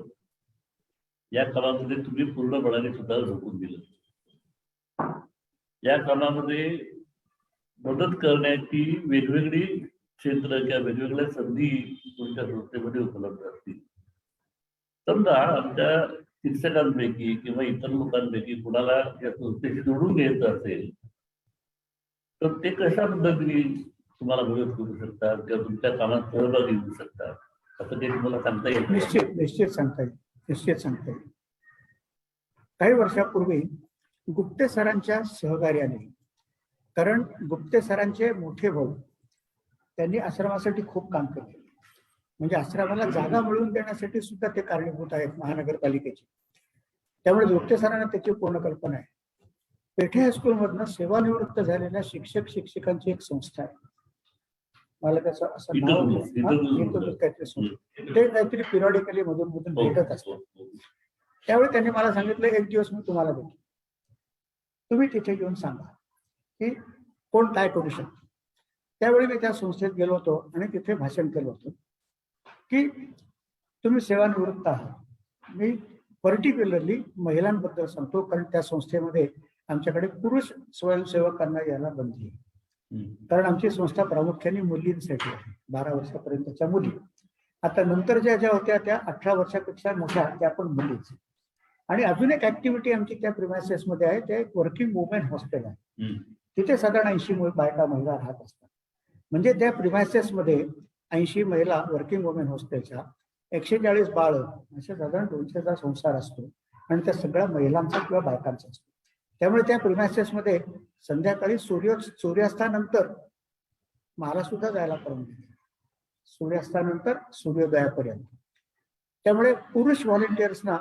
[SPEAKER 4] या कामामध्ये तुम्ही पूर्णपणाने स्वतः झोकून दिलं. या कामामध्ये मदत करण्याची वेगवेगळी क्षेत्र किंवा वेगवेगळ्या संधी तुमच्या संस्थेमध्ये उपलब्ध असतील. समजा आमच्या शिक्षकांपैकी किंवा इतर लोकांपैकी कुणाला या संस्थेशी जोडून घ्यायचं असेल तर ते कशा पद्धतीने तुम्हाला मदत करू शकतात किंवा तुमच्या कामात सहभागी होऊ शकतात, असं ते तुम्हाला सांगता येईल?
[SPEAKER 2] निश्चित सांगता येईल. काही वर्षापूर्वी गुप्ते सरांच्या सहकार्याने, कारण गुप्ते सरांचे मोठे भाऊ त्यांनी आश्रमासाठी खूप काम केले, म्हणजे आश्रमाला जागा मिळवून देण्यासाठी सुद्धा ते कारणीभूत आहेत महानगरपालिकेचे. त्यामुळे गुप्ते सरांना त्याची पूर्ण कल्पना आहे. पेठे हायस्कूलमधनं सेवानिवृत्त झालेल्या शिक्षक शिक्षिकांची एक संस्था आहे, मला त्याचं असं नाव ते काहीतरी पिरियडिकली मधून भेटत असतात. त्यावेळी त्यांनी मला सांगितलं एक दिवस मी तुम्हाला भेटेन, तुम्ही तिथे येऊन सांगा की कोण काय करू शकतो. त्यावेळी मी त्या संस्थेत गेलो होतो आणि तिथे भाषण केलं होतं की तुम्ही सेवानिवृत्त आहात. मी पर्टिक्युलरली महिलांबद्दल सांगतो, कारण त्या संस्थेमध्ये आमच्याकडे पुरुष स्वयंसेवकांना यायला बंदी आहे, कारण आमची संस्था प्रामुख्याने मुलींसाठी आहे, 12 वर्षापर्यंतच्या मुली. आता नंतर ज्या होत्या त्या 18 वर्षापेक्षा मोठ्या त्या पण मुलीच. आणि अजून एक ऍक्टिव्हिटी आमची त्या प्रिमायसेस मध्ये आहे, ते वर्किंग वुमेन हॉस्टेल आहे. तिथे साधारण 80 बायका महिला राहत असतात. म्हणजे त्या प्रिमायसेस मध्ये 80 महिला वर्किंग वुमेन हॉस्टेलच्या 140 बाळ असे साधारण 200चा संसार असतो आणि त्या सगळ्या महिलांचा किंवा बायकांचा असतो. त्यामुळे त्या प्रिमायसेस मध्ये संध्याकाळी सूर्यास्तानंतर मला सुद्धा जायला परवानगी. सूर्यास्तानंतर सूर्योदयापर्यंत. त्यामुळे पुरुष व्हॉलेंटियर्सना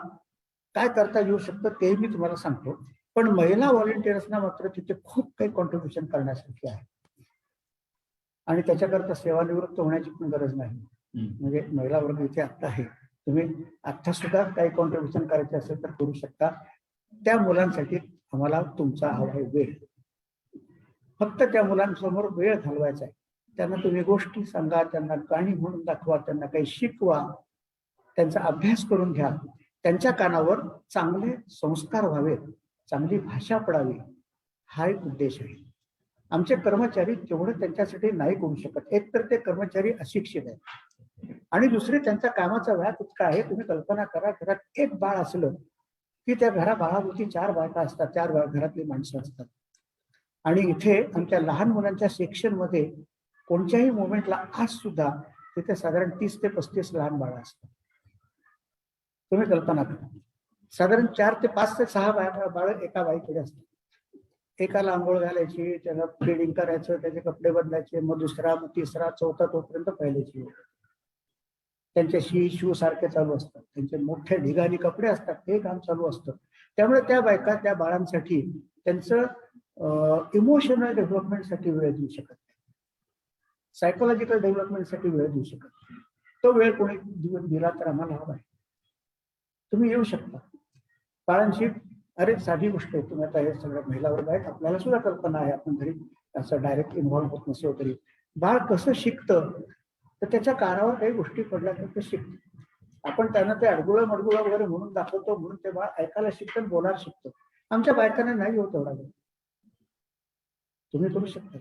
[SPEAKER 2] काय करता येऊ शकतं ते मी तुम्हाला सांगतो, पण महिला व्हॉलेंटियर्सना मात्र तिथे खूप काही कॉन्ट्रीब्युशन करण्यासारखी आहे आणि त्याच्याकरता सेवानिवृत्त होण्याची पण गरज नाही. म्हणजे महिला वर्ग इथे आता आहे, तुम्ही आता सुद्धा काही कॉन्ट्रीब्युशन करायचे असेल तर करू शकता. त्या मुलांसाठी आम्हाला तुमचा हवा आहे वेळ. फक्त त्या मुलांसमोर वेळ घालवायचा आहे. त्यांना तुम्ही गोष्टी सांगा, त्यांना गाणी म्हणून दाखवा, त्यांना काही शिकवा, त्यांचा अभ्यास करून घ्या. त्यांच्या कानावर चांगले संस्कार व्हावेत, चांगली भाषा पडावी, हा एक उद्देश आहे. आमचे कर्मचारी तेवढं त्यांच्यासाठी नाही करू शकत. एक तर ते कर्मचारी अशिक्षित आहेत आणि दुसरे त्यांच्या कामाचा व्याप इतका आहे. तुम्ही कल्पना करा, घरात एक बाळ असलं की त्या बाळाभोवती 4 बायका असतात, 4 घरातली माणसं असतात. आणि इथे आमच्या लहान मुलांच्या सेक्शन मध्ये कोणत्याही मोमेंटला आज सुद्धा तिथे साधारण 30 ते 35 लहान बाळ असतात. तुम्ही कल्पना करा, साधारण 4 ते 5 ते 6 बाळ एका बाईकडे असतात. एकाला आंघोळ घालायची, त्याला फीडिंग करायचं, त्याचे कपडे बदलायचे, मग दुसरा, मग तिसरा, चौथा, तोपर्यंत पहिल्याची. त्यांचे शू सारखे चालू असतात, त्यांचे मोठे ढिगाणी कपडे असतात, ते काम चालू असतं. त्यामुळे त्या बायका त्या बाळांसाठी त्यांचं इमोशनल डेव्हलपमेंटसाठी वेळ देऊ शकत नाही, सायकोलॉजिकल डेव्हलपमेंटसाठी वेळ देऊ शकत नाही. तो वेळ कोणी दिला तर आम्हाला हवा आहे. तुम्ही येऊ शकता बाळांशी. अरे साधी गोष्ट आहे, तुम्ही आता हे सगळ्या महिला वर्ग आहेत, आपल्याला सुद्धा कल्पना आहे, आपण घरी असं डायरेक्ट इन्व्हॉल्व्ह होत नसलो तरी बाळ कसं शिकतं, तर त्याच्या कानावर काही गोष्टी पडल्या तर ते शिकतं. आपण त्यांना ते अडगुळं मडगुळं वगैरे म्हणून दाखवतो, म्हणून ते बाळ ऐकायला शिकतं, बोलायला शिकतं. आमच्या बायकांना नाही होत एवढा वेळ. तुम्ही करू शकता.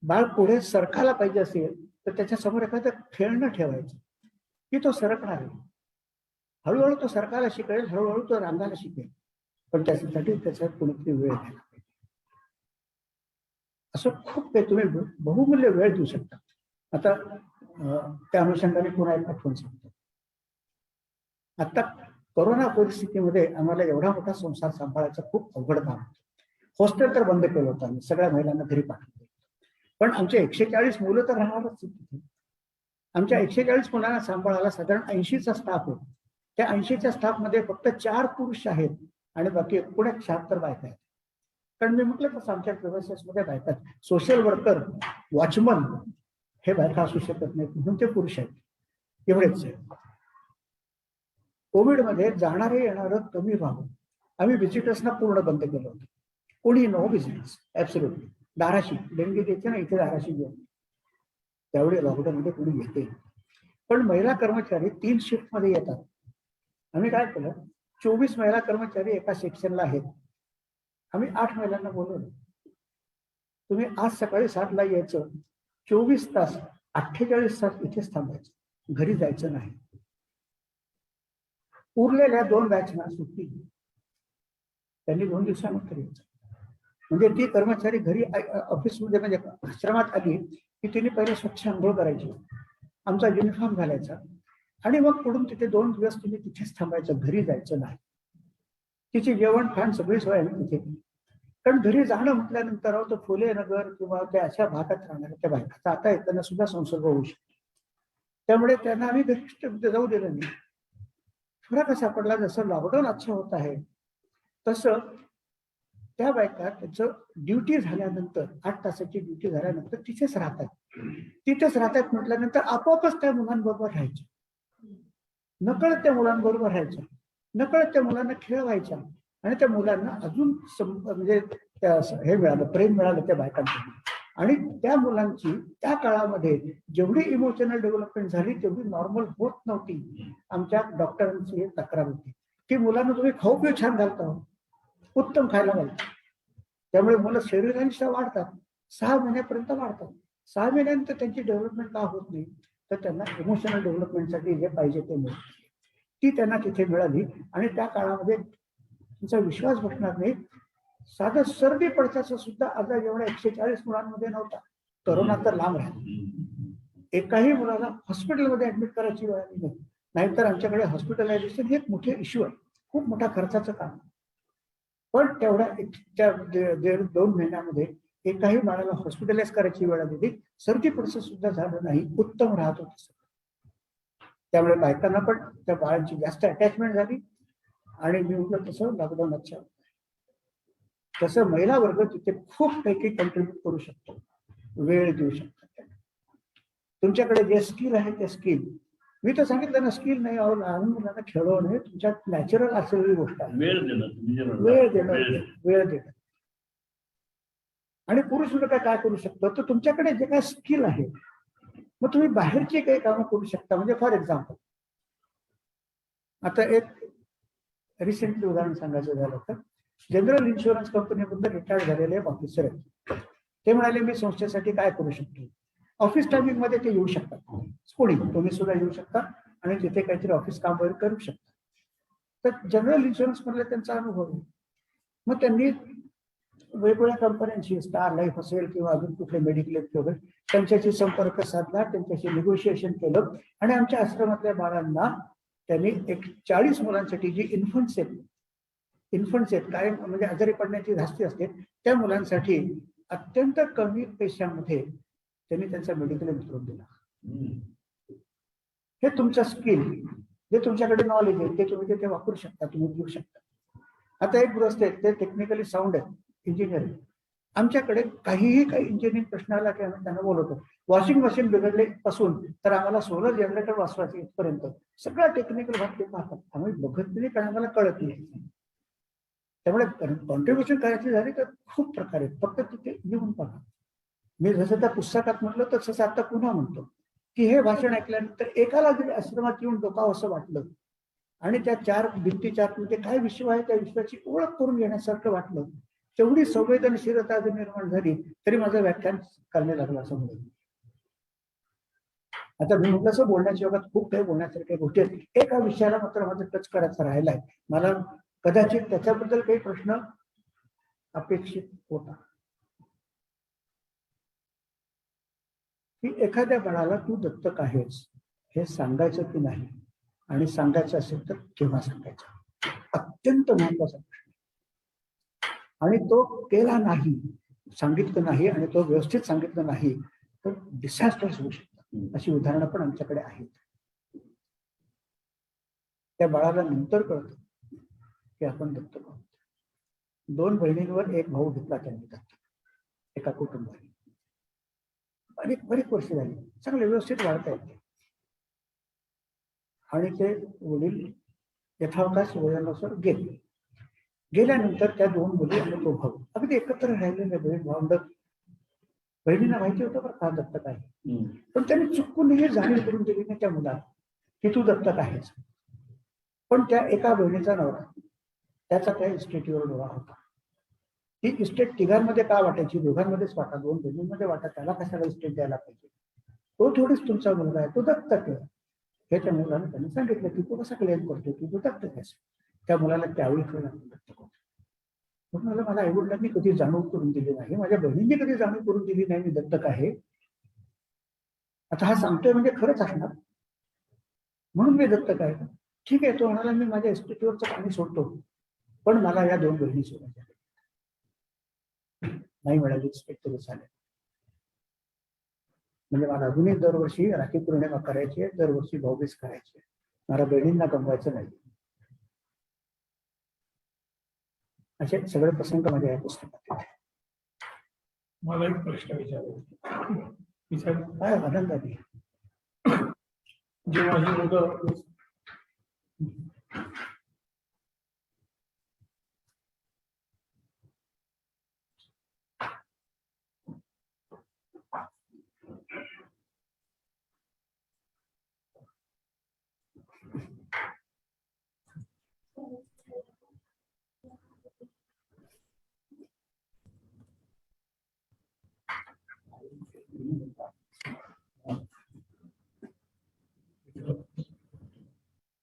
[SPEAKER 2] बाळ पुढे सरकायला पाहिजे असेल तर त्याच्यासमोर एखादं खेळणं ठेवायचं की तो सरकणार आहे. हळूहळू तो सरकायला शिकेल, हळूहळू तो रांगायला शिकेल, पण त्याच्यासाठी त्याच्यात कोणीतरी वेळ द्यायला पाहिजे. असं खूप काही तुम्ही बहुमूल्य वेळ देऊ शकता. आता त्या अनुषंगाने पुन्हा एक आठवण सांगतो. आता कोरोना परिस्थितीमध्ये आम्हाला एवढा मोठा संसार सांभाळायचा खूप अवघड काम होतं. हॉस्टेल तर बंद केलं होतं आम्ही, सगळ्या महिलांना घरी पाठवलं, पण आमचे 140 मुलं तर राहणारच तिथे. आमच्या 140 मुलांना सांभाळायला साधारण 80चा स्टाफ आहे. त्या 80च्या स्टाफमध्ये फक्त 4 पुरुष आहेत आणि बाकी पुढे 76 बायका आहेत. कारण मी म्हटलं तसं आमच्या प्रिव्हायसेसमध्ये बायका आहेत. सोशल वर्कर, वॉचमन हे बायका असू शकत नाहीत म्हणून ते पुरुष आहेत. एवढेच आहे. कोविडमध्ये जाणारे येणारं कमी व्हावं, आम्ही व्हिजिटर्सना पूर्ण बंद केलं होतं. कोणी नो व्हिजिटर्स, ऍब्सोल्युटली. धाराशिव डेंगी द्यायचे ना, इथे धाराशिव घेऊन त्यावेळी लॉकडाऊनमध्ये कोणी येते. पण महिला कर्मचारी 3 शिफ्टमध्ये येतात. आम्ही काय केलं, 24 महिला कर्मचारी एका सेक्शनला आहेत. आम्ही 8 महिलांना बोलवलं, तुम्ही आज सकाळी 7ला यायचं, 24 तास 48 तास इथेच थांबायचं, घरी जायचं नाही. उरलेल्या 2 बॅचना सुट्टी, त्यांनी 2 दिवसानंतर यायचं. म्हणजे ती कर्मचारी घरी ऑफिसमध्ये म्हणजे आश्रमात आली की तिने पहिले स्वच्छ आंघोळ करायची, आमचा युनिफॉर्म घालायचा आणि मग पुढून तिथे 2 दिवस तिने तिथेच थांबायचं, घरी जायचं नाही. तिची जेवण खाण सगळी सोय आहे तिथे. कारण घरी जाणं म्हटल्यानंतर तो फुले नगर किंवा त्या अशा भागात राहणाऱ्या त्या बायकाचा आता येताना सुद्धा संसर्ग होऊ शकतो. त्यामुळे त्यांना आम्ही घरी जाऊ दिलं नाही. फरक असा पडला, जसं लॉकडाऊन अच्छा होत आहे तसं त्या बायका त्याचं ड्युटी झाल्यानंतर 8 तासाची ड्युटी झाल्यानंतर तिथेच राहतात. तिथेच राहतात म्हटल्यानंतर आपोआपच त्या मुलांबरोबर राहायच्या, नकळत त्या मुलांबरोबर राहायच्या, नकळत त्या मुलांना खेळवायच्या आणि त्या मुलांना अजून म्हणजे हे मिळालं, प्रेम मिळालं त्या बायकांकडून. आणि त्या मुलांची त्या काळामध्ये जेवढी इमोशनल डेव्हलपमेंट झाली तेवढी नॉर्मल होत नव्हती. आमच्या डॉक्टरांची एक तक्रार होती की मुलांना तुम्ही खाऊ पिऊ छान घालता, उत्तम खायला घालता, त्यामुळे मुलं शरीराने वाढतात, 6 महिन्यापर्यंत वाढतात. 6 महिन्यानंतर त्यांची डेव्हलपमेंट का होत नाही, तर त्यांना इमोशनल डेव्हलपमेंटसाठी जे पाहिजे ते मिळत, ती त्यांना तिथे मिळाली. आणि त्या काळामध्ये तुमचा विश्वास बसणार नाही, साधं सर्दी पडसाचा सुद्धा आजार एवढ्या 140 मुलांमध्ये नव्हता. करोना तर लांब राहिला, एकाही मुलाला हॉस्पिटलमध्ये ऍडमिट करायची वेळ आली नाही. नाहीतर आमच्याकडे हॉस्पिटलायझेशन हे एक मोठे इश्यू आहे, खूप मोठा खर्चाचं काम. पण तेवढ्या 1.5 ते 2 महिन्यामध्ये एकाही बाळाला हॉस्पिटलाइज करायची वेळ आलेली, सर्दी प्रोसेस सुद्धा झालं नाही, उत्तम राहत होत. त्यामुळे बायकांना पण त्या बाळांची जास्त अटॅचमेंट झाली आणि मी म्हटलं तसं लॉकडाऊन अच्छा तसं महिला वर्ग तिथे खूप काही कॉन्ट्रीब्युट करू शकतो, वेळ देऊ शकतात. तुमच्याकडे जे स्किल आहे ते स्किल, मी तर सांगितलं ना, स्किल नाही अहो, लहान मुलांना खेळवणं हे तुमच्यात नॅचरल असलेली गोष्ट आहे.
[SPEAKER 4] वेळ देणं, तुम्ही जे म्हणता,
[SPEAKER 2] वेळ देणं. आणि पुरुष लोक काय करू शकतो, तर तुमच्याकडे जे काय स्किल आहे मग तुम्ही बाहेरची काही कामं करू शकता. म्हणजे फॉर एक्झाम्पल, आता एक रिसेंटली उदाहरण सांगायचं झालं तर जनरल इन्शुरन्स कंपनीबद्दल रिटायर्ड झालेले एक ऑफिसर आहेत. ते म्हणाले मी संस्थेसाठी काय करू शकतो. ऑफिस टायमिंग मध्ये ते येऊ शकतात, कोणी तुम्ही सुद्धा येऊ शकता आणि तिथे काहीतरी ऑफिस काम वगैरे करू शकता. तर जनरल इन्शुरन्स मधला त्यांचा अनुभव आहे. मग त्यांनी वेगवेगळ्या कंपन्यांशी, स्टार लाईफ असेल किंवा अजून कुठले मेडिक्लेम वगैरे, त्यांच्याशी संपर्क साधला, त्यांच्याशी निगोशिएशन केलं आणि आमच्या आश्रमातल्या बाळांना त्यांनी एक 40 मुलांसाठी जी इन्फंट्स आहेत काय म्हणजे आजारी पडण्याची धास्ती असते, त्या मुलांसाठी अत्यंत कमी पैशामध्ये त्यांनी त्यांचा मेडिक्लेम उतरवून दिला. हे तुमचं स्किल, जे तुमच्याकडे नॉलेज आहे ते तुम्ही तिथे वापरू शकता, तुम्ही घेऊ शकता. आता एक गृहस्थ आहेत, ते टेक्निकली साऊंड आहेत, इंजिनियर आहे. आमच्याकडे काही इंजिनिअरिंग प्रश्न आला की आम्ही त्यांना बोलवतो. वॉशिंग मशीन बिघडले पासून तर आम्हाला सोलर जनरेटर वाचवायचे इथपर्यंत सगळं टेक्निकल भाग ते पाहतात. आम्ही बघत नाही कारण आम्हाला कळत नाही. त्यामुळे कॉन्ट्रीब्युशन करायची झाली तर खूप प्रकारे, फक्त तिथे येऊन पहा. मी जसं त्या पुस्तकात म्हटलं तर तसं आता पुन्हा म्हणतो की हे भाषण ऐकल्यानंतर एकाला जरी आश्रमात येऊन डोकावं असं वाटलं आणि त्या 4 भिंतीच्या आतमध्ये काय विश्व आहे त्या विश्वाची ओळख करून घेण्यासारखं वाटलं, तेवढी संवेदनशीलता जर निर्माण झाली तरी माझं व्याख्यान करणे लागलं असं म्हणून. आता मी म्हटलं असं बोलण्याच्या योगात खूप काही बोलण्यासारख्या गोष्टी आहेत. एका विषयाला मात्र माझं टच करायचं राहिलाय. मला कदाचित त्याच्याबद्दल काही प्रश्न अपेक्षित होता की एखाद्या बाळाला तू दत्तक आहेस हे सांगायचं की नाही, आणि सांगायचं असेल तर केव्हा सांगायचं, अत्यंत महत्वाचा प्रश्न. आणि तो केला नाही, सांगितलं नाही आणि तो व्यवस्थित सांगितलं नाही तर डिझास्टर्स होऊ शकतात. अशी उदाहरणं पण आमच्याकडे आहेत. त्या बाळाला नंतर कळतं की आपण दत्तक आहोत. 2 बहिणींवर 1 भाऊ घेतला त्यांनी दत्तक, एका कुटुंबाने. बरीच वर्ष झाली, चांगले व्यवस्थित वाढता येते आणि ते वडील यथावकाश वयानुसार गेले. गेल्यानंतर त्या 2 मुली आणि तो भाऊ अगदी एकत्र राहिलेले बहीण भावंड. बहिणींना माहिती होतं बरं का दत्तक आहे, पण त्यांनी चुकूनही जाणीव करून दिली नाही त्या मुलाला की तू दत्तक आहेस. पण त्या एका बहिणीचा नवरा, त्याचा त्या इस्टेटीवर डोळा होता. ही इस्टेट तिघांमध्ये का वाटायची, दोघांमध्येच वाटा, 2 बहिणींमध्ये वाटा, त्याला कशाला इस्टेट द्यायला पाहिजे, तो थोडीच तुमचा मुलगा आहे, तो दत्तक आहे. हे त्या मुलाला त्यांनी सांगितलं की तू कसा क्लेम करतो की तू दत्तक आहेस. त्या मुलाला त्यावेळी कळलं दत्तक होतं. मला आई वडिलांनी कधी जाणीव करून दिली नाही, माझ्या बहिणींनी कधी जाणीव करून दिली नाही मी दत्तक आहे. आता हा सांगतोय म्हणजे खरंच असणार म्हणून मी दत्तक आहे. ठीक आहे, तो म्हणाला मी माझ्या इस्टेटीवरचं पाणी सोडतो पण मला या 2 बहिणी सोडायच्या नाही मिळाली इस्टेट तरी चालेल. म्हणजे मला अजूनही दरवर्षी राखी पौर्णिमा करायची आहे, दरवर्षी भाऊबीज करायची आहे, मला बहिणींना गमवायचं नाही. असे सगळे प्रसंग माझ्या या पुस्तकात आहेत.
[SPEAKER 5] मला एक प्रश्न विचार
[SPEAKER 2] काय आनंद आहे.
[SPEAKER 5] जेव्हा ही मुलं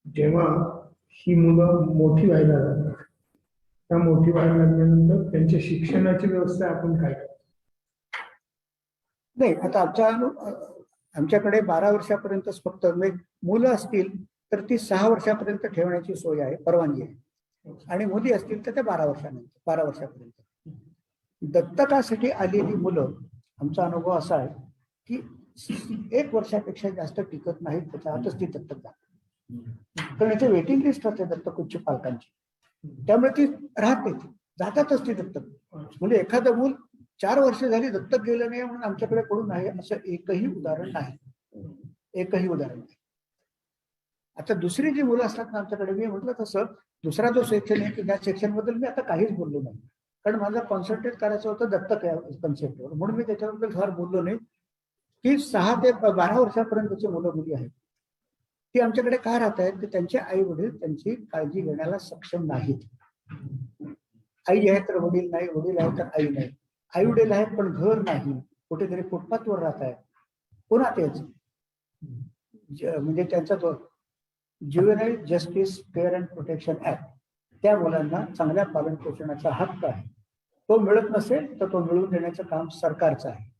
[SPEAKER 5] जेव्हा ही मुलं मोठी व्हायला लागतात, त्या मोठी व्हायला लागल्यानंतर त्यांच्या शिक्षणाची व्यवस्था आपण काय करतो?
[SPEAKER 2] नाही, आता आमच्याकडे 12 वर्षापर्यंतच फक्त मुलं असतील तर ती 6 वर्षापर्यंत ठेवण्याची सोय आहे, परवानगी आहे. आणि मुली असतील तर त्या 12 वर्षापर्यंत. दत्तकासाठी आलेली मुलं, आमचा अनुभव असा आहे की 1 वर्षापेक्षा जास्त टिकत नाहीत, त्याच्या आतच ती दत्तक जातात. कारण इथे वेटिंग लिस्ट असते दत्तक पालकांची, त्यामुळे ती राहत नाही, जातातच ती दत्तक. म्हणजे एखादं मूल 4 वर्ष झाली दत्तक गेलं नाही म्हणून आमच्याकडे पडून आहे असं एकही उदाहरण नाही, एकही उदाहरण नाही. आता दुसरी जी मुलं असतात ना आमच्याकडे, मी म्हटलं तसं दुसरा जो सेक्शन आहे की त्या सेक्शन बद्दल मी आता काहीच बोललो नाही, कारण माझा कॉन्सन्ट्रेट करायचं होतं दत्तक या कन्सेप्टवर, म्हणून मी त्याच्याबद्दल फार बोललो नाही. की 6 ते 12 वर्षापर्यंतची मुलं मुली आहेत ती आमच्याकडे का राहत आहेत, की त्यांचे आई वडील त्यांची काळजी घेण्याला सक्षम नाहीत. आई आहे तर वडील नाही, वडील आहे तर आई नाही, आई वडील आहेत पण घर नाही, कुठेतरी फुटपाथवर राहत आहेत. पुन्हा तेच म्हणजे त्यांचा तो juvenile justice care and protection act, त्या मुलांना चांगल्या पालन पोषणाचा हक्क आहे, तो मिळत नसेल तर तो मिळवून देण्याचं काम सरकारचं आहे.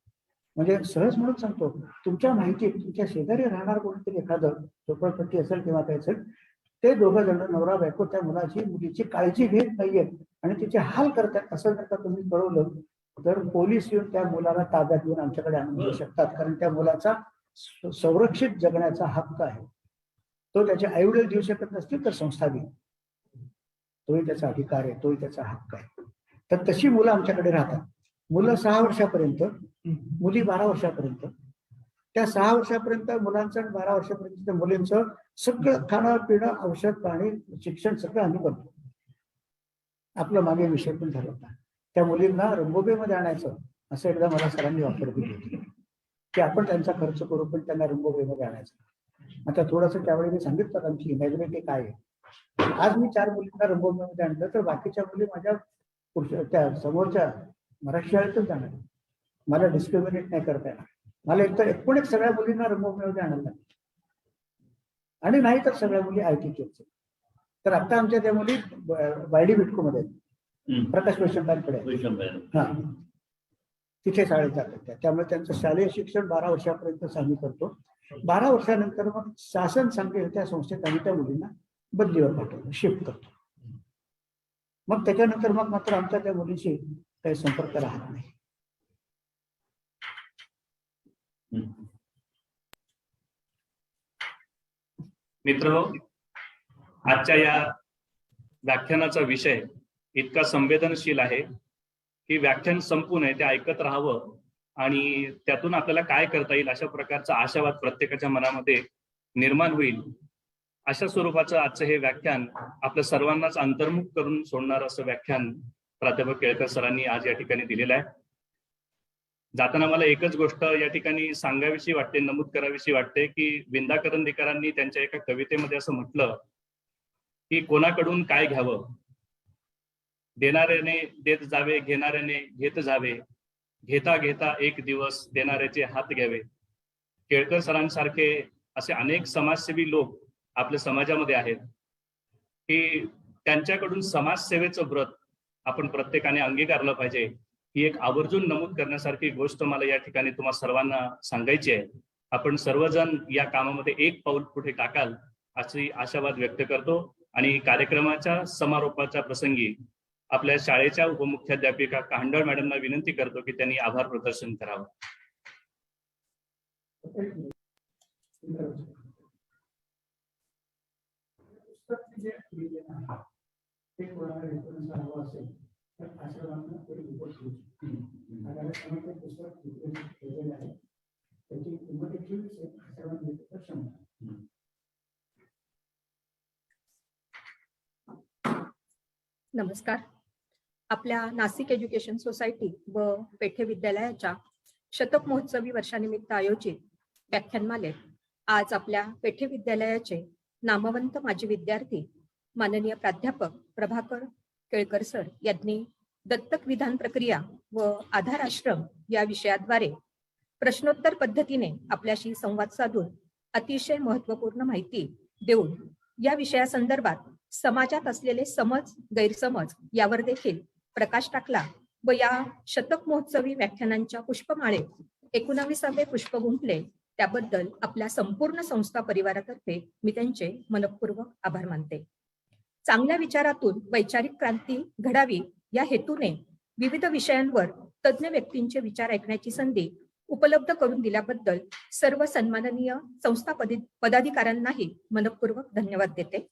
[SPEAKER 2] म्हणजे सहज म्हणून सांगतो, तुमच्या माहितीत तुमच्या शेजारी राहणार कोणीतरी एखादं झोपडपट्टी असेल किंवा काय असेल, ते दोघं जण नवरा बायको त्या मुलीची काळजी घेत नाहीयेत आणि तिचे हाल करतात असं जर का तुम्ही कळवलं तर पोलीस येऊन त्या मुलाला ताब्यात घेऊन आमच्याकडे आणून देऊ शकतात. कारण त्या मुलाचा संरक्षित जगण्याचा हक्क आहे, तो त्याचे आईवडील देऊ शकत नसतील तर संस्था देईल, तोही त्याचा अधिकार आहे, तोही त्याचा हक्क आहे. तर तशी मुलं आमच्याकडे राहतात. मुलं 6 वर्षापर्यंत, मुली 12 वर्षापर्यंत. त्या 6 वर्षापर्यंत मुलांचं आणि 12 वर्षापर्यंत मुलींचं सगळं खाणं पिणं औषध पाणी शिक्षण सगळं आम्ही करतो. आपलं मागे विषय पण झाला होता, त्या मुलींना रंगोबेमध्ये आणायचं असं एकदा मला सरांनी ऑफर दिली होती की आपण त्यांचा खर्च करू पण त्यांना रंगोबेमध्ये आणायचं. आता थोडंसं त्यावेळी मी सांगितलं आमची इमॅजिनिटी काय आहे. आज मी 4 मुलींना रंगोबेमध्ये आणलं तर बाकीच्या मुली माझ्या त्या समोरच्या मराठी शाळेतच जाणार, मला डिस्क्रिमिनेट नाही करता येणार. मला एकतर एकूणच सगळ्या मुलींना रंगोबेमध्ये आणायला लागेल आणि नाही तर सगळ्या मुली आयटीचे. तर आता आमच्या त्या मुली वायडी बिटको मध्ये प्रकाश वैशंपांकडे, हा तिथे शाळेत जातात. त्यामुळे त्यांचं शालेय शिक्षण 12 वर्षापर्यंत आम्ही करतो. 12 वर्षानंतर मग शासन सांगेल त्या संस्थेत आम्ही त्या मुलींना बदलीवर पाठवतो, शिफ्ट करतो. मग त्याच्यानंतर मग मात्र आमच्या त्या मुलीशी काही संपर्क राहत नाही.
[SPEAKER 3] मित्र, आजच्या या व्याख्यानाचा विषय इतका संवेदनशील आहे की व्याख्यान संपू नये, ते ऐकत राहावं आणि त्यातून आपल्याला काय करता येईल अशा प्रकारचा आशावाद प्रत्येकाच्या मनामध्ये निर्माण होईल. अशा स्वरूपाचं आजचं हे व्याख्यान आपल्या सर्वांनाच अंतर्मुख करून सोडणार असं व्याख्यान प्राध्यापक केळकर सरांनी आज या ठिकाणी दिलेलं आहे. जाताना मला एकच गोष्ट या ठिकाणी सांगावीशी वाटते, नमूद करावीशी वाटते की विंदा करंदीकरांनी त्यांच्या एका कवितेमध्ये असं म्हटलं की कोणाकडून काय घ्यावं, देणाऱ्याने देत जावे, घेणाऱ्याने घेत जावे, घेता घेता एक दिवस देणाऱ्याचे हात घ्यावे. केळकर सरांसारखे असे अनेक समाजसेवी लोक आपल्या समाजामध्ये आहेत की त्यांच्याकडून समाजसेवेचं व्रत आपण प्रत्येकाने अंगीकारलं पाहिजे. ही एक आवर्जून नमूद करण्यासारखी गोष्ट मला या ठिकाणी तुम्हा सर्वांना सांगायची आहे. आपण सर्वजण या कामामध्ये एक पाऊल पुढे टाकाल अशी आशावाद व्यक्त करतो आणि कार्यक्रमाच्या समारोपाच्या प्रसंगी आपल्या शाळेच्या उपमुख्याध्यापिका कांडळ मॅडमना विनंती करतो की त्यांनी आभार प्रदर्शन करावं.
[SPEAKER 6] नमस्कार. आपल्या नाशिक एज्युकेशन सोसायटी व पेठे विद्यालयाच्या शतक महोत्सवी वर्षानिमित्त आयोजित व्याख्यानमालेत आज आपल्या पेठे विद्यालयाचे नामवंत माजी विद्यार्थी माननीय प्राध्यापक प्रभाकर केळकर सर यांनी दत्तक विधान प्रक्रिया व आधार आश्रम या विषयाद्वारे प्रश्नोत्तर पद्धतीने आपल्याशी संवाद साधून अतिशय महत्त्वपूर्ण माहिती देऊन या विषयासंदर्भात समाजात असलेले समज गैरसमज यावर देखील प्रकाश टाकला व या शतक महोत्सवी व्याख्यानांच्या पुष्पमाळेत 19वे पुष्प गुंफले. त्याबद्दल आपल्या संपूर्ण संस्था परिवारातर्फे मी त्यांचे मनःपूर्वक आभार मानते. चांगल्या विचारातून वैचारिक क्रांती घडावी या हेतूने विविध विषयांवर तज्ज्ञ व्यक्तींचे विचार ऐकण्याची संधी उपलब्ध करून दिल्याबद्दल सर्व सन्माननीय संस्था पदाधिकाऱ्यांनाही मनपूर्वक धन्यवाद देते.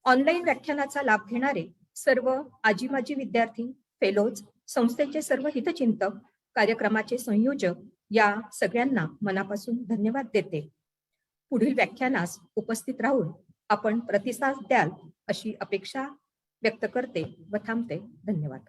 [SPEAKER 6] ऑनलाईन व्याख्यानाचा लाभ घेणारे सर्व आजी माजी विद्यार्थी, फेलोज, संस्थेचे सर्व हितचिंतक, कार्यक्रमाचे संयोजक या सगळ्यांना मनापासून धन्यवाद देते. पुढील व्याख्यानास उपस्थित राहून आपण प्रतिसाद द्याल अशी अपेक्षा व्यक्त करते व थांबते. धन्यवाद.